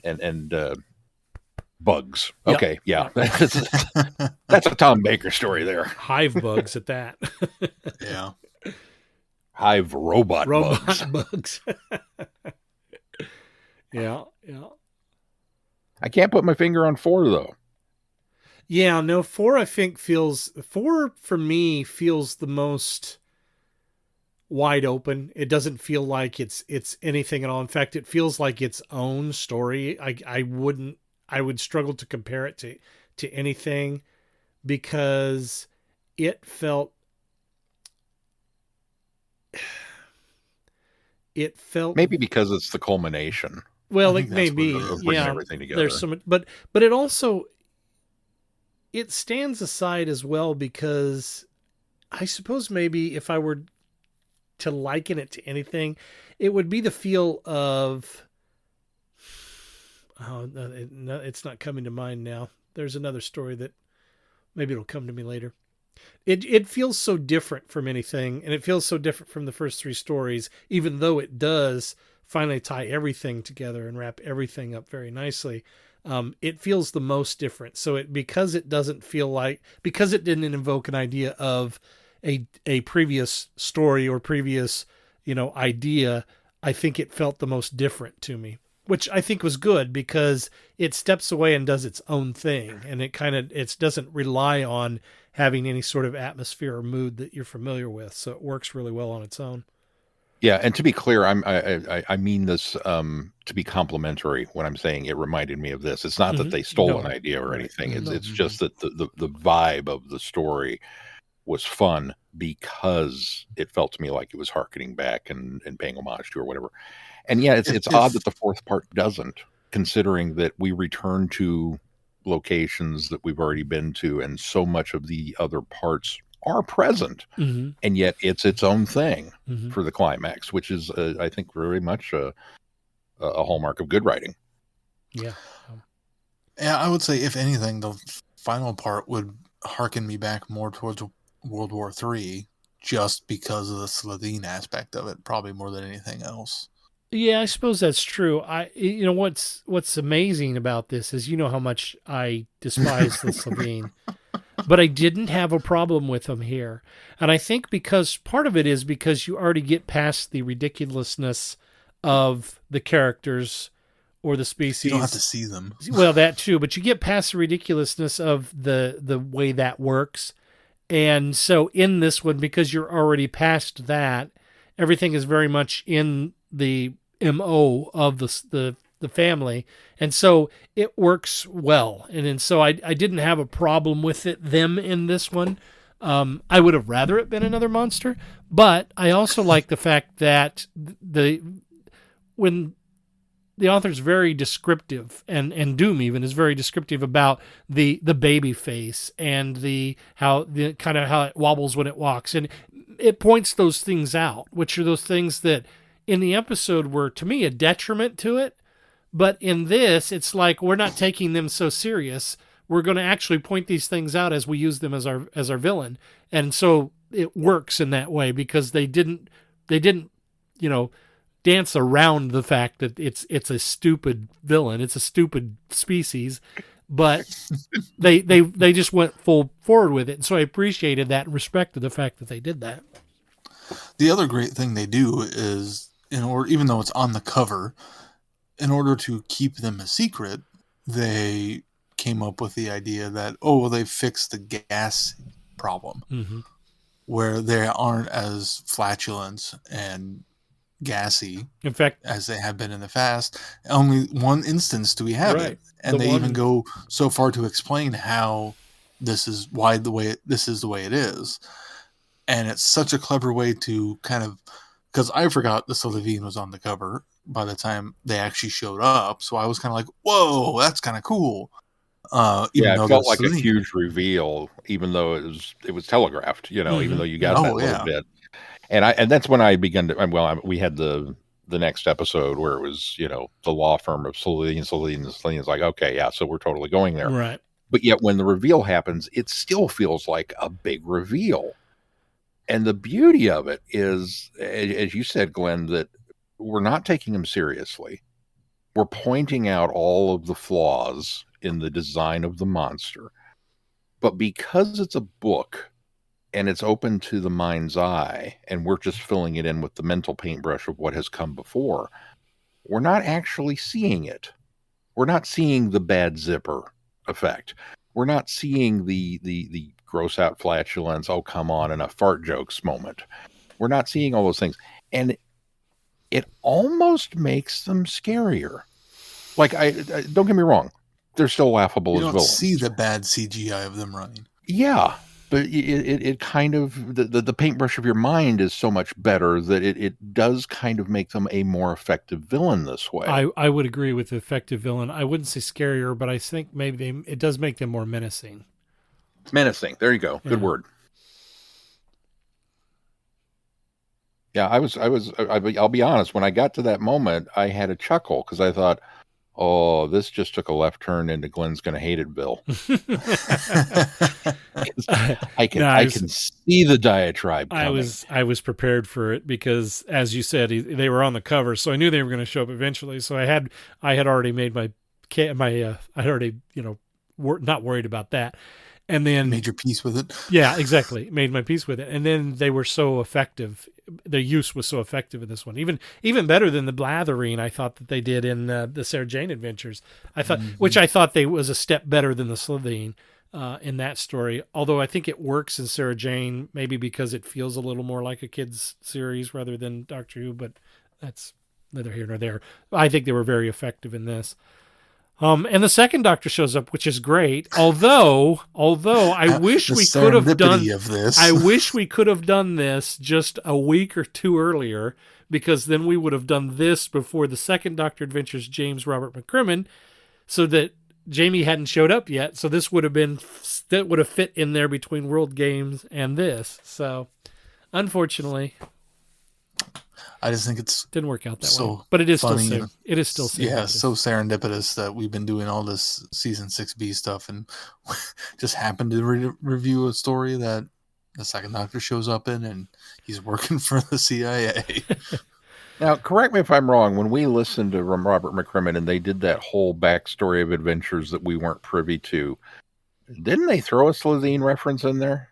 S3: and bugs.
S4: Yep.
S3: Okay, yeah. That's a Tom Baker story there.
S4: Hive bugs at that.
S2: Yeah.
S3: Hive robot
S4: bugs. Yeah.
S3: I can't put my finger on 4 though.
S4: Yeah, no, 4 I think for me feels the most wide open. It doesn't feel like it's anything at all. In fact, it feels like its own story. I would struggle to compare it to anything, because it felt
S3: maybe because it's the culmination.
S4: Well, it may be,
S3: bringing everything together.
S4: There's so much, but it also, it stands aside as well, because I suppose maybe if I were to liken it to anything, it would be the feel of, it's not coming to mind now. There's another story that maybe it'll come to me later. It feels so different from anything, and it feels so different from the first 3 stories, even though it does finally tie everything together and wrap everything up very nicely. It feels the most different. So because it didn't invoke an idea of a previous story or previous, idea, I think it felt the most different to me, which I think was good, because it steps away and does its own thing. And it doesn't rely on having any sort of atmosphere or mood that you're familiar with. So it works really well on its own.
S3: Yeah, and to be clear, I mean this to be complimentary when I'm saying it reminded me of this. It's not that they stole an idea or anything. It's just that the vibe of the story was fun, because it felt to me like it was hearkening back and paying homage to or whatever. And yeah, it's odd that the 4th part doesn't, considering that we return to locations that we've already been to, and so much of the other parts are present, and yet it's its own thing for the climax, which is I think very much a hallmark of good writing.
S4: Yeah,
S2: I would say, if anything, the final part would hearken me back more towards World War III, just because of the Slitheen aspect of it, probably more than anything else.
S4: Yeah, I suppose that's true. What's amazing about this is, how much I despise the Slitheen. But I didn't have a problem with them here. And I think because part of it is because you already get past the ridiculousness of the characters or the species.
S2: You don't have to see them.
S4: Well, that too, but you get past the ridiculousness of the way that works. And so in this one, because you're already past that, everything is very much in the MO of the family, and so it works well. And so I didn't have a problem with them in this one. I would have rather it been another monster, but I also like the fact that when the author's very descriptive, and Doom even is very descriptive about the baby face and how it wobbles when it walks, and it points those things out, which are those things that in the episode were, to me, a detriment to it. But in this, it's like, we're not taking them so serious. We're going to actually point these things out as we use them as our villain. And so it works in that way, because they didn't, dance around the fact that it's a stupid villain. It's a stupid species, but they just went full forward with it. And so I appreciated that and respected the fact that they did that.
S2: The other great thing they do is, even though it's on the cover, in order to keep them a secret, they came up with the idea that, oh, well, they fixed the gas problem, where they aren't as flatulent and gassy,
S4: in fact,
S2: as they have been in the past. Only one instance do we have
S4: Right.
S2: it, and they even go so far to explain how this is the way it is, and it's such a clever way to kind of, because I forgot the Levine was on the cover by the time they actually showed up, so I was kind of like, whoa, that's kind of cool. Even though
S3: it felt like a
S2: Celine.
S3: huge reveal, even though it was telegraphed. Even though you got that little bit, and that's when I began to. We had the next episode where it was the law firm of Celine. It's like, okay, yeah, so we're totally going there,
S4: right?
S3: But yet when the reveal happens, it still feels like a big reveal. And the beauty of it is, as you said, Glenn, that we're not taking him seriously. We're pointing out all of the flaws in the design of the monster. But because it's a book and it's open to the mind's eye, and we're just filling it in with the mental paintbrush of what has come before, we're not actually seeing it. We're not seeing the bad zipper effect. We're not seeing the gross out flatulence, oh, come on, and a fart jokes moment. We're not seeing all those things. And it almost makes them scarier. Like, I don't get me wrong, they're still laughable as villains.
S2: You don't see the bad CGI of them running.
S3: Yeah, but it kind of, the paintbrush of your mind is so much better that it does kind of make them a more effective villain this way.
S4: I would agree with the effective villain. I wouldn't say scarier, but I think maybe it does make them more menacing.
S3: Menacing. There you go. Good word. Yeah, I'll be honest. When I got to that moment, I had a chuckle because I thought, oh, this just took a left turn into Glenn's gonna hate it, Bill. I can see the diatribe coming.
S4: I was prepared for it because, as you said, they were on the cover, so I knew they were going to show up eventually. So I had already made I'd already not worried about that. And then
S2: made your peace with it.
S4: Yeah, exactly. Made my peace with it. And then they were so effective. Their use was so effective in this one. Even better than the blathering I thought that they did in the Sarah Jane Adventures. Which I thought they was a step better than the Slovene in that story. Although I think it works in Sarah Jane, maybe because it feels a little more like a kid's series rather than Doctor Who, but that's neither here nor there. I think they were very effective in this. And the second Doctor shows up, which is great. Although I wish we could have done
S2: this.
S4: I wish we could have done this just a week or two earlier, because then we would have done this before the second Doctor Adventures, James Robert McCrimmon, so that Jamie hadn't showed up yet. So this would have fit in there between World Games and this. So unfortunately,
S2: I just think it's
S4: didn't work out that way, but it is still so
S2: serendipitous that we've been doing all this season 6B stuff and just happened to review a story that the second Doctor shows up in, and he's working for the CIA.
S3: Now, correct me if I'm wrong. When we listened to Robert McCrimmon and they did that whole backstory of adventures that we weren't privy to, didn't they throw a Slovene reference in there?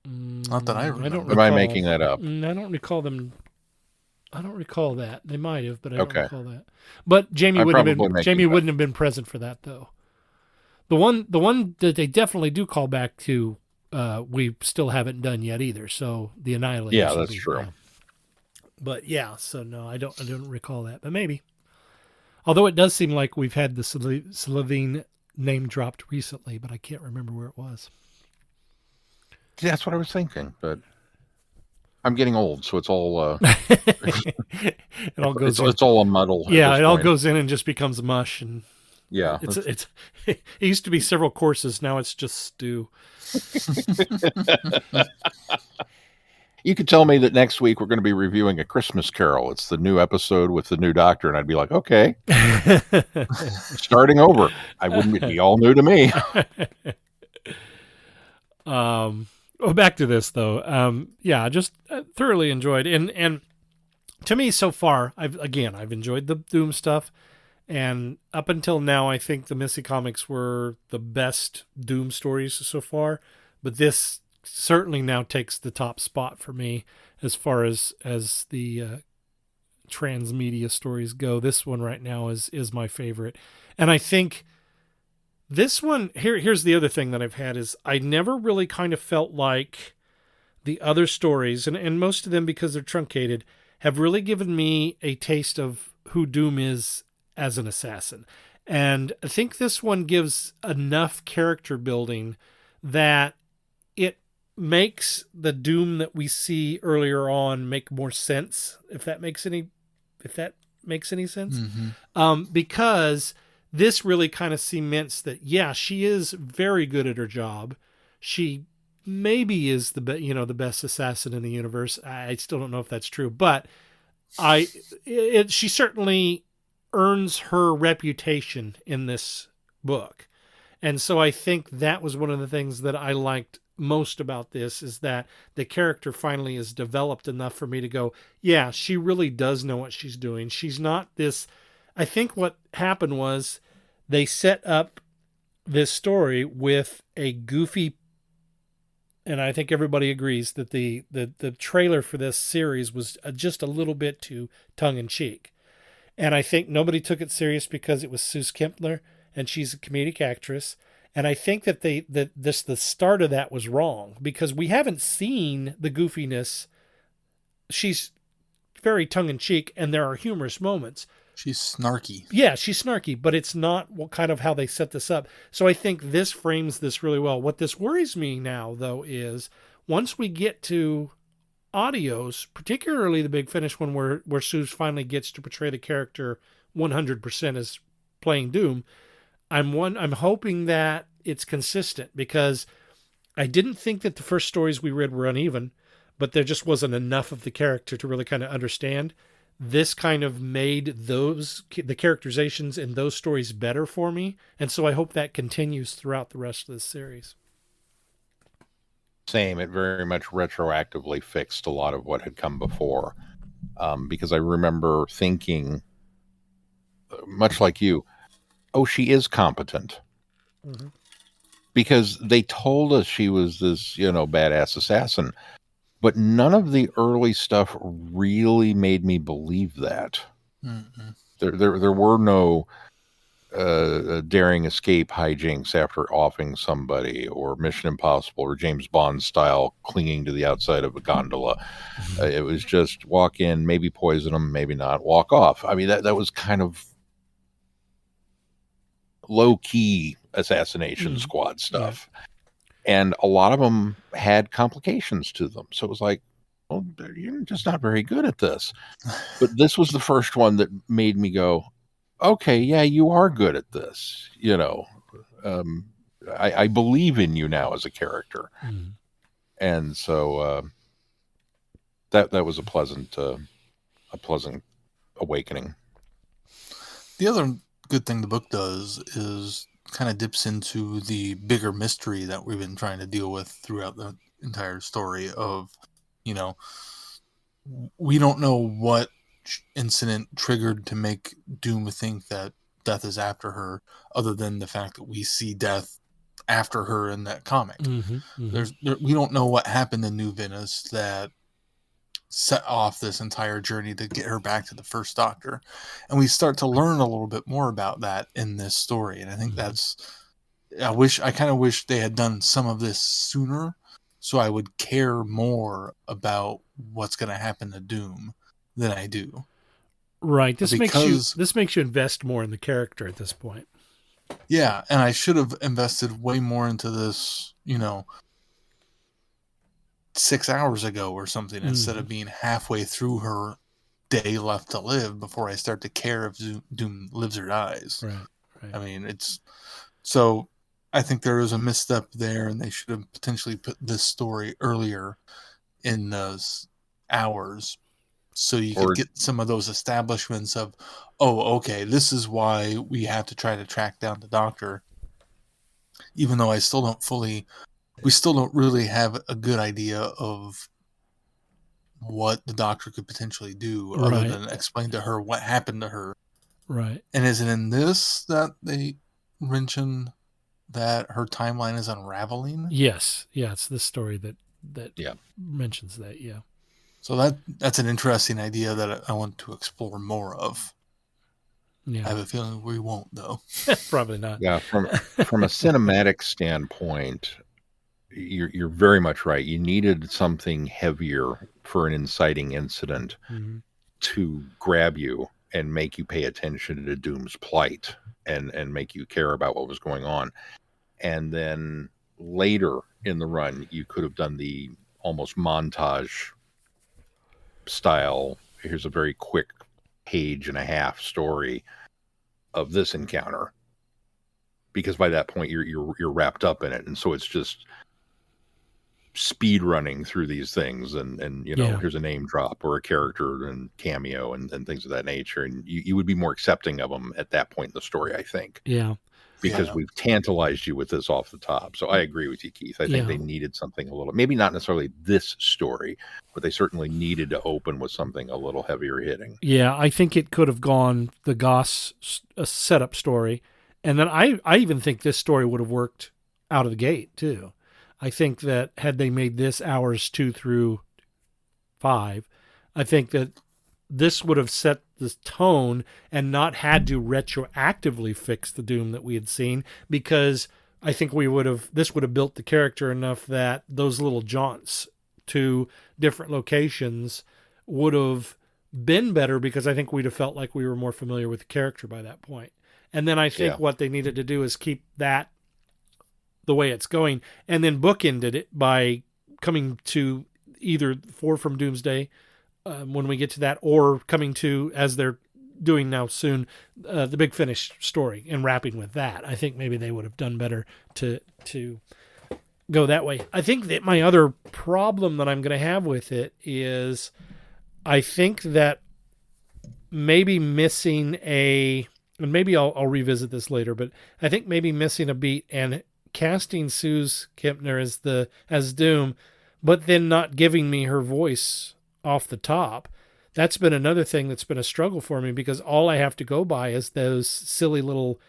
S2: Not that I remember.
S3: Am I making that up?
S4: I don't recall them. I don't recall that. They might have, but I don't recall that. But Jamie wouldn't have been present for that, though. The one that they definitely do call back to, we still haven't done yet either. So the Annihilation.
S3: Yeah, that's true.
S4: But yeah, so no, I don't recall that, but maybe. Although it does seem like we've had the Slovene name dropped recently, but I can't remember where it was.
S3: That's what I was thinking, but I'm getting old, so it's all
S4: it all goes
S3: it's all a muddle.
S4: Yeah, it all goes in and just becomes mush, and
S3: yeah,
S4: it used to be several courses, now it's just stew.
S3: You could tell me that next week we're going to be reviewing A Christmas Carol. It's the new episode with the new Doctor, and I'd be like, okay, starting over. I wouldn't be all new to me.
S4: Back to this though. Just thoroughly enjoyed, and to me so far, I've enjoyed the Doom stuff, and up until now, I think the Missy comics were the best Doom stories so far, but this certainly now takes the top spot for me as far as the transmedia stories go. This one right now is my favorite, and I think This one, here's the other thing that I've had is I never really kind of felt like the other stories, and most of them, because they're truncated, have really given me a taste of who Doom is as an assassin. And I think this one gives enough character building that it makes the Doom that we see earlier on make more sense, if that makes any sense. Because this really kind of cements that, yeah, she is very good at her job. She maybe is the best assassin in the universe. I still don't know if that's true, but she certainly earns her reputation in this book. And so I think that was one of the things that I liked most about this, is that the character finally is developed enough for me to go, yeah, she really does know what she's doing. She's not this. I think what happened was they set up this story with a goofy, and I think everybody agrees that the trailer for this series was just a little bit too tongue-in-cheek. And I think nobody took it serious because it was Seuss Kempner, and she's a comedic actress. And I think that the start of that was wrong, because we haven't seen the goofiness. She's very tongue-in-cheek, and there are humorous moments.
S2: She's snarky.
S4: Yeah, she's snarky, but it's not kind of how they set this up. So I think this frames this really well. What this worries me now, though, is once we get to audios, particularly the big finish one where Seuss finally gets to portray the character 100% as playing Doom, I'm hoping that it's consistent, because I didn't think that the first stories we read were uneven, but there just wasn't enough of the character to really kind of understand. This kind of made the characterizations in those stories better for me. And so I hope that continues throughout the rest of this series.
S3: Same. It very much retroactively fixed a lot of what had come before. Because I remember thinking, much like you, oh, she is competent.
S4: Mm-hmm.
S3: Because they told us she was this, badass assassin. But none of the early stuff really made me believe that.
S2: Mm-hmm.
S3: There were no daring escape hijinks after offing somebody, or Mission Impossible or James Bond style clinging to the outside of a gondola. It was just walk in, maybe poison them, maybe not, walk off. I mean, that was kind of low-key assassination squad stuff. Yeah. And a lot of them had complications to them. So it was like, well, you're just not very good at this. But this was the first one that made me go, okay, yeah, you are good at this. I believe in you now as a character. Mm. And so that was a pleasant awakening.
S2: The other good thing the book does is kind of dips into the bigger mystery that we've been trying to deal with throughout the entire story of, we don't know what incident triggered to make Doom think that Death is after her, other than the fact that we see Death after her in that comic. Mm-hmm, mm-hmm. We don't know what happened in New Venice that set off this entire journey to get her back to the First Doctor, and we start to learn a little bit more about that in this story. And I think I kind of wish they had done some of this sooner, so I would care more about what's going to happen to Doom than I do.
S4: Right. This makes you invest more in the character at this point.
S2: Yeah, and I should have invested way more into this, 6 hours ago or something, instead of being halfway through her day left to live before I start to care if Doom lives or dies.
S4: Right.
S2: I mean, so I think there is a misstep there, and they should have potentially put this story earlier in those hours, so you could get some of those establishments of, oh, okay, this is why we have to try to track down the Doctor, even though we still don't really have a good idea of what the Doctor could potentially do, other than explain to her what happened to her.
S4: Right.
S2: And is it in this that they mention that her timeline is unraveling?
S4: Yes. Yeah, it's this story that mentions that, yeah.
S2: So that's an interesting idea that I want to explore more of.
S4: Yeah.
S2: I have a feeling we won't, though.
S4: Probably not.
S3: Yeah, from a cinematic standpoint, you're very much right. You needed something heavier for an inciting incident to grab you and make you pay attention to Doom's plight and make you care about what was going on. And then later in the run, you could have done the almost montage style. Here's a very quick page and a half story of this encounter, because by that point you're wrapped up in it, and so it's just speed running through these things, and you know, here's a name drop or a character and cameo and things of that nature, and you would be more accepting of them at that point in the story, I think. Because we've tantalized you with this off the top. So I agree with you, Keith. I think they needed something a little, maybe not necessarily this story, but they certainly needed to open with something a little heavier hitting.
S4: Yeah, I think it could have gone the Goss setup story. And then I even think this story would have worked out of the gate, too. I think that had they made this hours 2 through 5, I think that this would have set the tone and not had to retroactively fix the Doom that we had seen, because I think this would have built the character enough that those little jaunts to different locations would have been better, because I think we'd have felt like we were more familiar with the character by that point. And then I think what they needed to do is keep that the way it's going, and then bookended it by coming to either 4 from Doomsday, when we get to that, or coming to, as they're doing now soon, the Big Finish story and wrapping with that. I think maybe they would have done better to go that way. I think that my other problem that I'm going to have with it is I think that maybe missing and maybe I'll revisit this later, but I think maybe missing a beat and casting Suze Kempner as Doom, but then not giving me her voice off the top. That's been another thing that's been a struggle for me, because all I have to go by is those silly little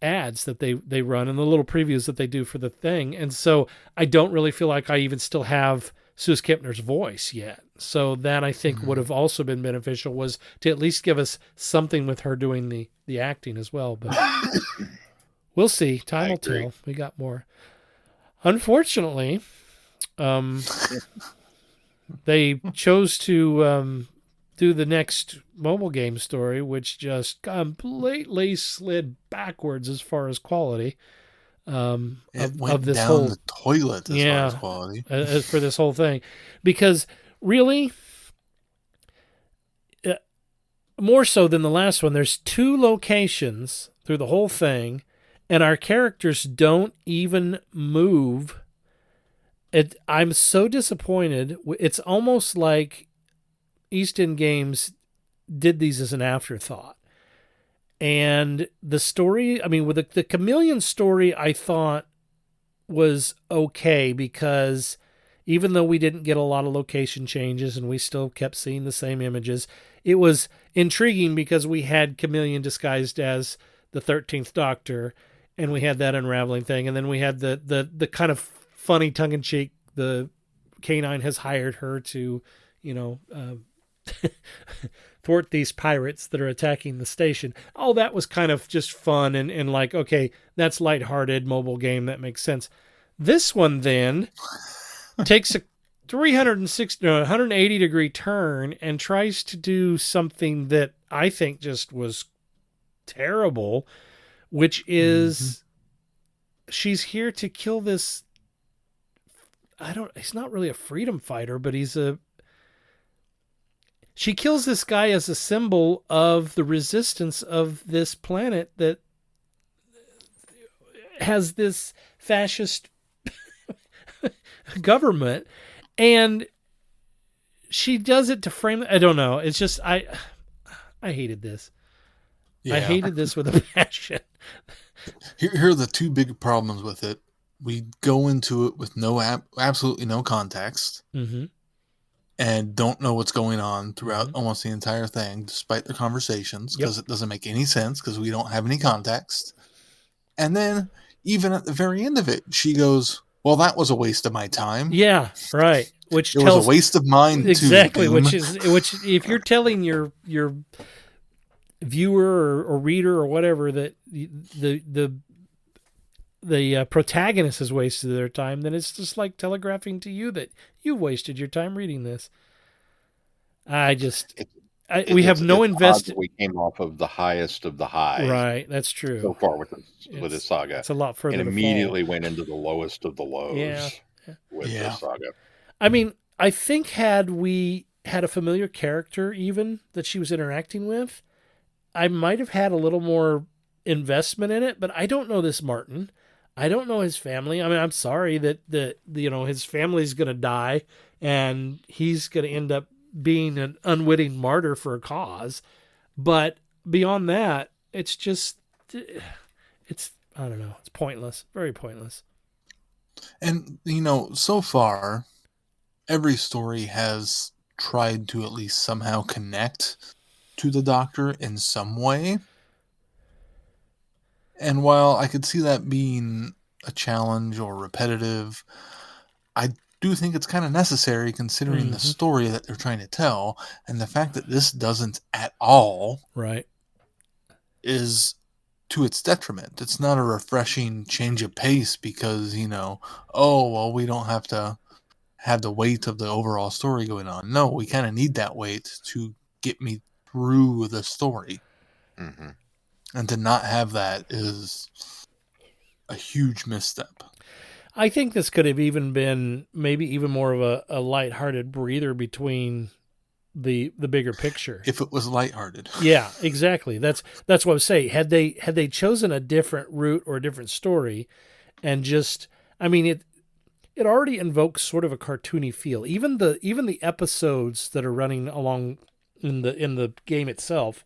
S4: ads that they run and the little previews that they do for the thing. And so I don't really feel like I even still have Suze Kempner's voice yet. So that, I think, would have also been beneficial, was to at least give us something with her doing the acting as well. But we'll see. Time will tell. We got more. Unfortunately, they chose to do the next mobile game story, which just completely slid backwards as far as quality.
S2: It went
S4: of this
S2: down
S4: whole
S2: the toilet as far as quality.
S4: For this whole thing, because really, more so than the last one, there's 2 locations through the whole thing, and our characters don't even move. I'm so disappointed. It's almost like East End Games did these as an afterthought. And the story, I mean, with the Chameleon story, I thought was okay, because even though we didn't get a lot of location changes and we still kept seeing the same images, it was intriguing because we had Chameleon disguised as the 13th Doctor, and we had that unraveling thing. And then we had the kind of funny tongue-in-cheek, the K9 has hired her to, thwart these pirates that are attacking the station. All that was kind of just fun and like, okay, that's lighthearted mobile game. That makes sense. This one then takes a 180 degree turn and tries to do something that I think just was terrible, which is she's here to kill this. He's not really a freedom fighter, but she kills this guy as a symbol of the resistance of this planet that has this fascist government. And she does it to frame. I don't know. It's just, I hated this. Yeah. I hated this with a passion.
S2: Here are the 2 big problems with it. We go into it with absolutely no context, and don't know what's going on throughout almost the entire thing, despite the conversations, because it doesn't make any sense because we don't have any context. And then, even at the very end of it, she goes, "Well, that was a waste of my time."
S4: Yeah, right. Which
S2: was a waste of mine
S4: exactly,
S2: too.
S4: Which if you're telling your viewer or reader or whatever that the protagonist has wasted their time, then it's just like telegraphing to you that you wasted your time reading this. We have no investment.
S3: We came off of the highest of the high.
S4: Right, that's true.
S3: So far with this saga.
S4: It's a lot further
S3: and
S4: to
S3: immediately
S4: fall.
S3: went into the lowest of the lows with this saga.
S4: I mean, I think had we had a familiar character even that she was interacting with, I might have had a little more investment in it, but I don't know this Martin. I don't know his family. I mean, I'm sorry that his family's going to die and he's going to end up being an unwitting martyr for a cause. But beyond that, it's just, I don't know. It's pointless. Very pointless.
S2: And, so far, every story has tried to at least somehow connect to the Doctor in some way. And while I could see that being a challenge or repetitive, I do think it's kind of necessary considering the story that they're trying to tell, and the fact that this doesn't at all is to its detriment. It's not a refreshing change of pace because, we don't have to have the weight of the overall story going on. No, we kind of need that weight to get me through the story.
S3: Mm-hmm.
S2: And to not have that is a huge misstep.
S4: I think this could have even been maybe even more of a lighthearted breather between the bigger picture.
S2: If it was lighthearted.
S4: Yeah, exactly. That's what I was saying. Had they chosen a different route or a different story and just, I mean, it already invokes sort of a cartoony feel. Even the episodes that are running along in the game itself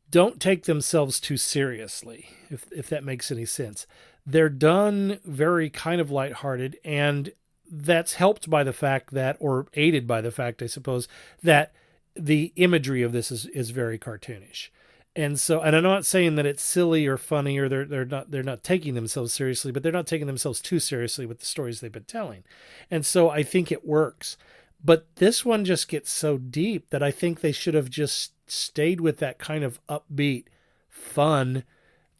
S4: don't take themselves too seriously, if that makes any sense. They're done very kind of lighthearted, and that's helped by the fact that, or aided by the fact, I suppose, that the imagery of this is very cartoonish. And so, and I'm not saying that it's silly or funny or they're not taking themselves seriously, but they're not taking themselves too seriously with the stories they've been telling. And so I think it works. But this one just gets so deep that I think they should have just stayed with that kind of upbeat, fun,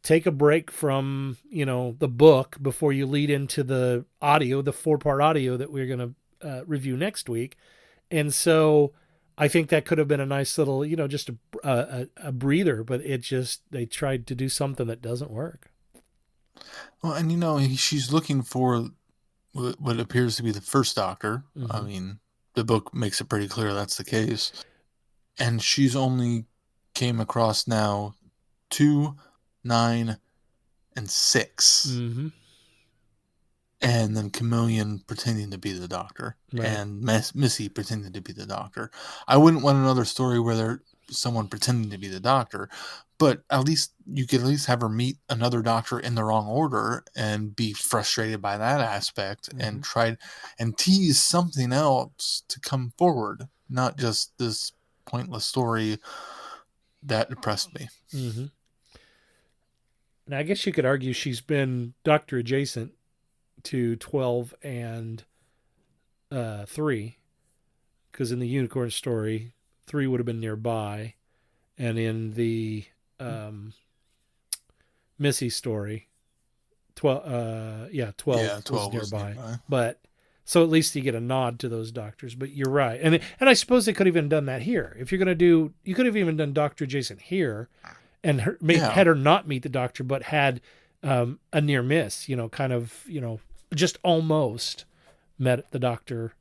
S4: take a break from, the book before you lead into the audio, the 4-part audio that we're going to review next week. And so I think that could have been a nice little, just a breather, but they tried to do something that doesn't work.
S2: Well, and she's looking for what appears to be the first Doctor.
S4: Mm-hmm.
S2: I mean, the book makes it pretty clear that's the case. And she's only came across now 2, 9, and 6.
S4: Mm-hmm.
S2: And then Chameleon pretending to be the Doctor.
S4: Right.
S2: And Missy pretending to be the Doctor. I wouldn't want another story where there's someone pretending to be the Doctor, but at least you could have her meet another Doctor in the wrong order and be frustrated by that aspect and try and tease something else to come forward, not just this pointless story that depressed me.
S4: Mm-hmm. Now, I guess you could argue she's been Doctor adjacent to 12 and 3, because in the Unicorn story, 3 would have been nearby, and in the Missy story, 12 was nearby. But so at least you get a nod to those Doctors. But you're right, and I suppose they could have even done that here. If you're going to do, you could have even done Doctor adjacent here, and had her not meet the Doctor, but had a near miss, just almost met the Doctor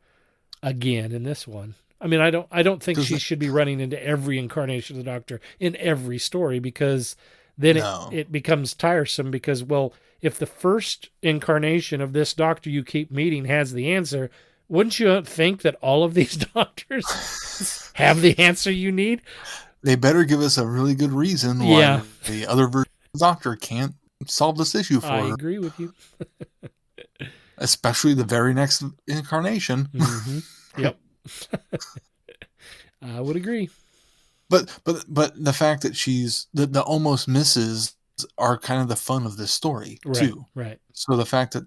S4: again in this one. I mean, I don't think she should be running into every incarnation of the Doctor in every story, because then it becomes tiresome, because, well, if the first incarnation of this Doctor you keep meeting has the answer, wouldn't you think that all of these Doctors have the answer you need?
S2: They better give us a really good reason why the other version of the Doctor can't solve this issue for her.
S4: I agree with you.
S2: Especially the very next incarnation.
S4: Mm-hmm. Yep. I would agree.
S2: But the fact that she's the almost misses are kind of the fun of this story too.
S4: Right.
S2: So the fact that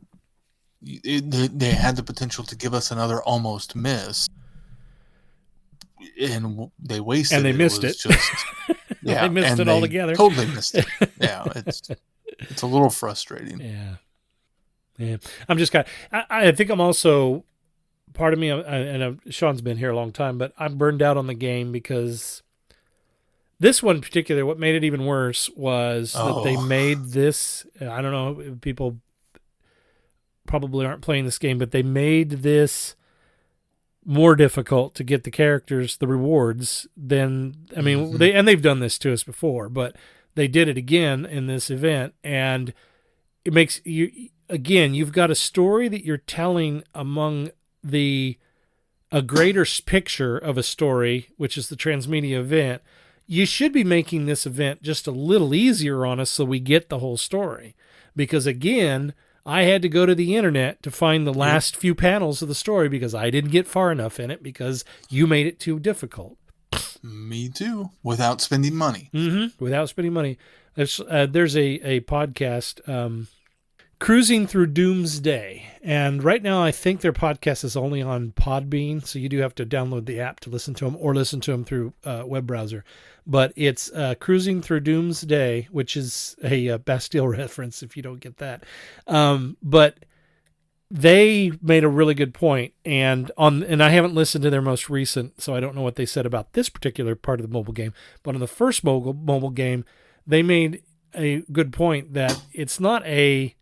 S2: they had the potential to give us another almost miss and they wasted
S4: And they missed
S2: was
S4: it.
S2: Just, yeah,
S4: they missed
S2: and
S4: it altogether.
S2: Totally missed it. Yeah, it's a little frustrating.
S4: Yeah. I'm just I think I'm also, part of me, and Sean's been here a long time, but I'm burned out on the game because this one in particular, what made it even worse was that they made this, I don't know, people probably aren't playing this game, but they made this more difficult to get the characters, the rewards, than, I mean, they've done this to us before, but they did it again in this event, and it makes you, again, you've got a story that you're telling among a greater picture of a story, which is the transmedia event. You should be making this event just a little easier on us so we get the whole story. Because again, I had to go to the internet to find the last few panels of the story because I didn't get far enough in it because you made it too difficult.
S2: Me too. Without spending money.
S4: Mm-hmm. Without spending money. There's a podcast, Cruising Through Doomsday. And right now I think their podcast is only on Podbean, so you do have to download the app to listen to them or listen to them through web browser. But it's Cruising Through Doomsday, which is a Bastille reference if you don't get that. But they made a really good point, and I haven't listened to their most recent, so I don't know what they said about this particular part of the mobile game. But on the first mobile game, they made a good point that it's not a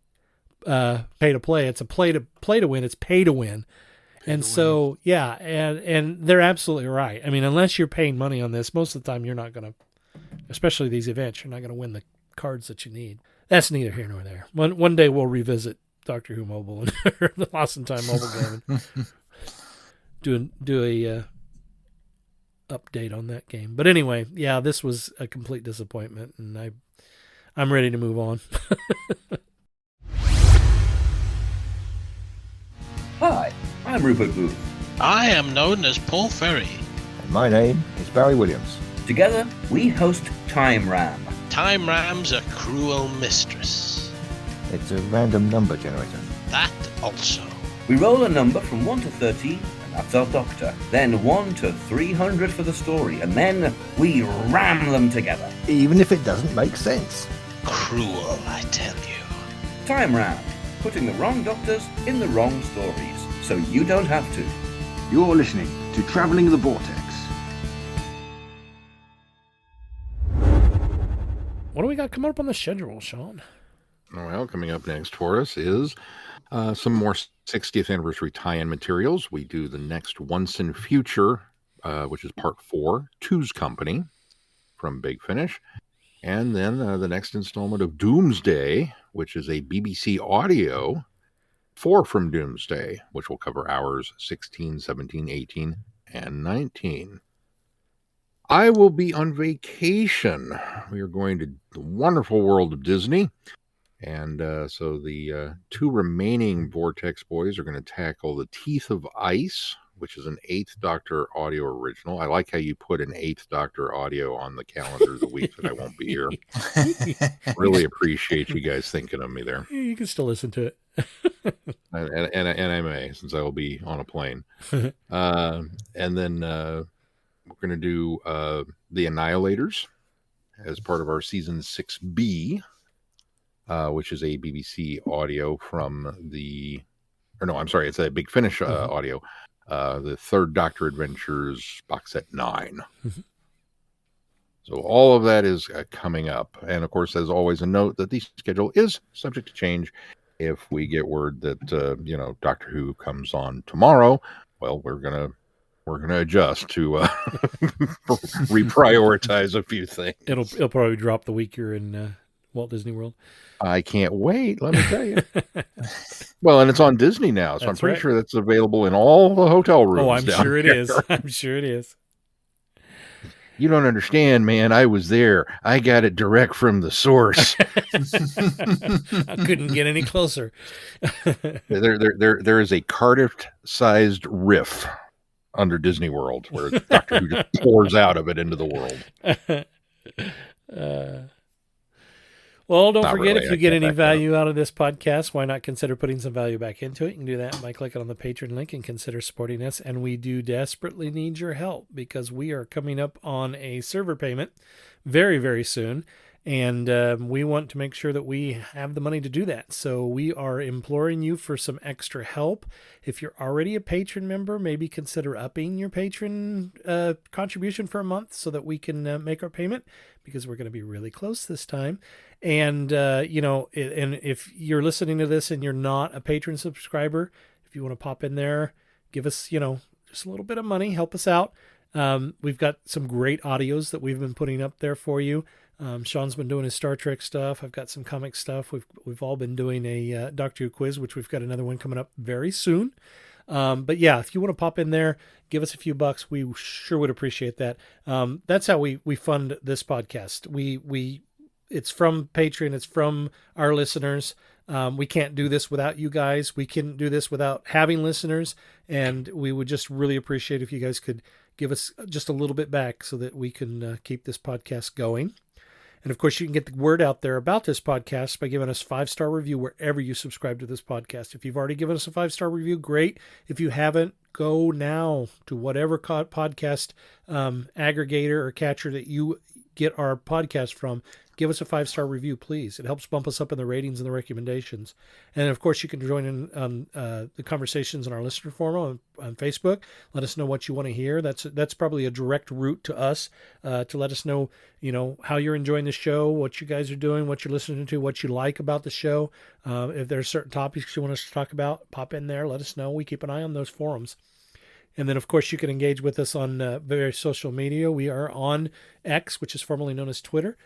S4: pay to play, it's a play to win, it's pay to win. And so, yeah, and they're absolutely right. I mean, unless you're paying money on this, most of the time you're not going to, especially these events, you're not going to win the cards that you need. That's neither here nor there. One day we'll revisit Doctor Who Mobile and the Lost in Time mobile game and do a update on that game. But anyway, yeah, this was a complete disappointment, and I'm ready to move on.
S10: Hi, I'm Rupert Booth.
S7: I am known as Paul Ferry.
S8: And my name is Barry Williams.
S10: Together, we host Time Ram.
S7: Time Ram's a cruel mistress.
S8: It's a random number generator.
S7: That also.
S10: We roll a number from 1 to 13, and that's our doctor. Then 1 to 300 for the story, and then we ram them together.
S8: Even if it doesn't make sense.
S7: Cruel, I tell you.
S10: Time Ram. Putting the wrong doctors in the wrong stories, so you don't have to.
S11: You're listening to Traveling the Vortex.
S4: What do we got coming up on the schedule, Sean?
S3: Well, coming up next for us is some more 60th anniversary tie-in materials. We do the next Once in Future, which is part 4, Two's Company from Big Finish. And then the next installment of Doomsday, which is a BBC audio, 4 from Doomsday, which will cover hours 16, 17, 18, and 19. I will be on vacation. We are going to the wonderful world of Disney. And so the 2 remaining Vortex boys are going to tackle The Teeth of Ice, which is an 8th Doctor audio original. I like how you put an 8th Doctor audio on the calendar the week that I won't be here. Really appreciate you guys thinking of me there.
S4: You can still listen to it.
S3: and I may, since I will be on a plane. And then we're going to do The Annihilators as part of our season 6B, which is a BBC audio from it's a Big Finish audio. The 3rd Doctor Adventures box set 9. Mm-hmm. So all of that is coming up. And of course, as always, a note that the schedule is subject to change. If we get word that, Doctor Who comes on tomorrow, well, we're going to adjust to reprioritize a few things.
S4: It'll probably drop the week you're in Walt Disney World.
S3: I can't wait, let me tell you. Well, and it's on Disney now, so I'm pretty sure that's available in all the hotel rooms.
S4: Oh, I'm sure it is. I'm sure it is.
S3: You don't understand, man. I was there. I got it direct from the source.
S4: I couldn't get any closer.
S3: There is a Cardiff-sized riff under Disney World where Doctor Who just pours out of it into the world.
S4: Well, don't
S3: Not
S4: forget,
S3: really.
S4: if you
S3: I
S4: get
S3: can't
S4: any
S3: back that up.
S4: value out of this podcast, why not consider putting some value back into it? You can do that by clicking on the Patreon link and consider supporting us. And we do desperately need your help because we are coming up on a server payment very, very soon. And we want to make sure that we have the money to do that. So we are imploring you for some extra help. If you're already a patron member, maybe consider upping your patron contribution for a month so that we can make our payment, because we're going to be really close this time. And, and if you're listening to this and you're not a patron subscriber, if you want to pop in there, give us, just a little bit of money, help us out. We've got some great audios that we've been putting up there for you. Sean's been doing his Star Trek stuff. I've got some comic stuff. We've all been doing a Doctor Who quiz, which we've got another one coming up very soon. But yeah, if you want to pop in there, give us a few bucks. We sure would appreciate that. That's how we fund this podcast. It's from Patreon. It's from our listeners. We can't do this without you guys. We couldn't do this without having listeners. And we would just really appreciate if you guys could give us just a little bit back so that we can keep this podcast going. And of course, you can get the word out there about this podcast by giving us a 5-star review wherever you subscribe to this podcast. If you've already given us a 5-star review, great. If you haven't, go now to whatever podcast aggregator or catcher that you get our podcast from. Give us a 5-star review, please. It helps bump us up in the ratings and the recommendations. And of course, you can join in on the conversations in our listener forum on Facebook. Let us know what you want to hear. That's probably a direct route to us to let us know, how you're enjoying the show, what you guys are doing, what you're listening to, what you like about the show. If there's certain topics you want us to talk about, pop in there. Let us know. We keep an eye on those forums. And then, of course, you can engage with us on various social media. We are on X, which is formerly known as Twitter,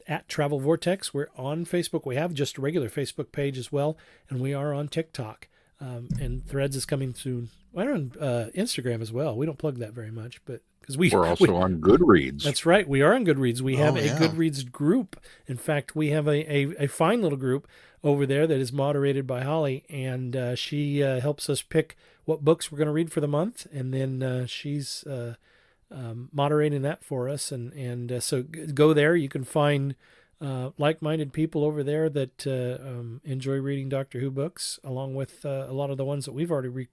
S4: at Travel Vortex. We're on Facebook. We have just a regular Facebook page as well. And we are on TikTok. And Threads is coming soon. We're on Instagram as well. We don't plug that very much, but because we're
S3: also on Goodreads.
S4: That's right. We are on Goodreads. We have a Goodreads group. In fact, we have a fine little group over there that is moderated by Holly, and she helps us pick what books we're going to read for the month, and then she's moderating that for us. And so go there. You can find like-minded people over there that enjoy reading Doctor Who books, along with a lot of the ones that we've already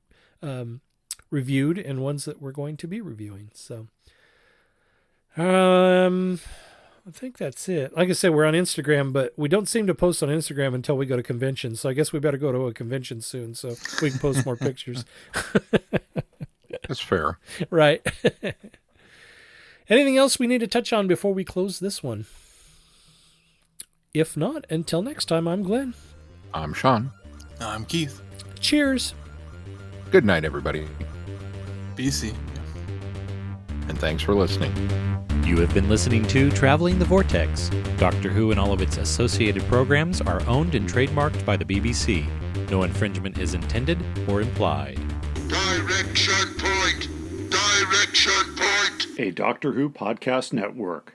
S4: reviewed and ones that we're going to be reviewing. So I think that's it. Like I said, we're on Instagram, but we don't seem to post on Instagram until we go to conventions. So I guess we better go to a convention soon so we can post more pictures.
S3: That's fair.
S4: Right. Anything else we need to touch on before we close this one? If not, until next time, I'm Glenn.
S3: I'm Sean.
S2: I'm Keith.
S4: Cheers.
S3: Good night, everybody.
S2: BC.
S3: And thanks for listening.
S15: You have been listening to Traveling the Vortex. Doctor Who and all of its associated programs are owned and trademarked by the BBC. No infringement is intended or implied.
S16: Direction point! Direction point!
S13: A Doctor Who podcast network.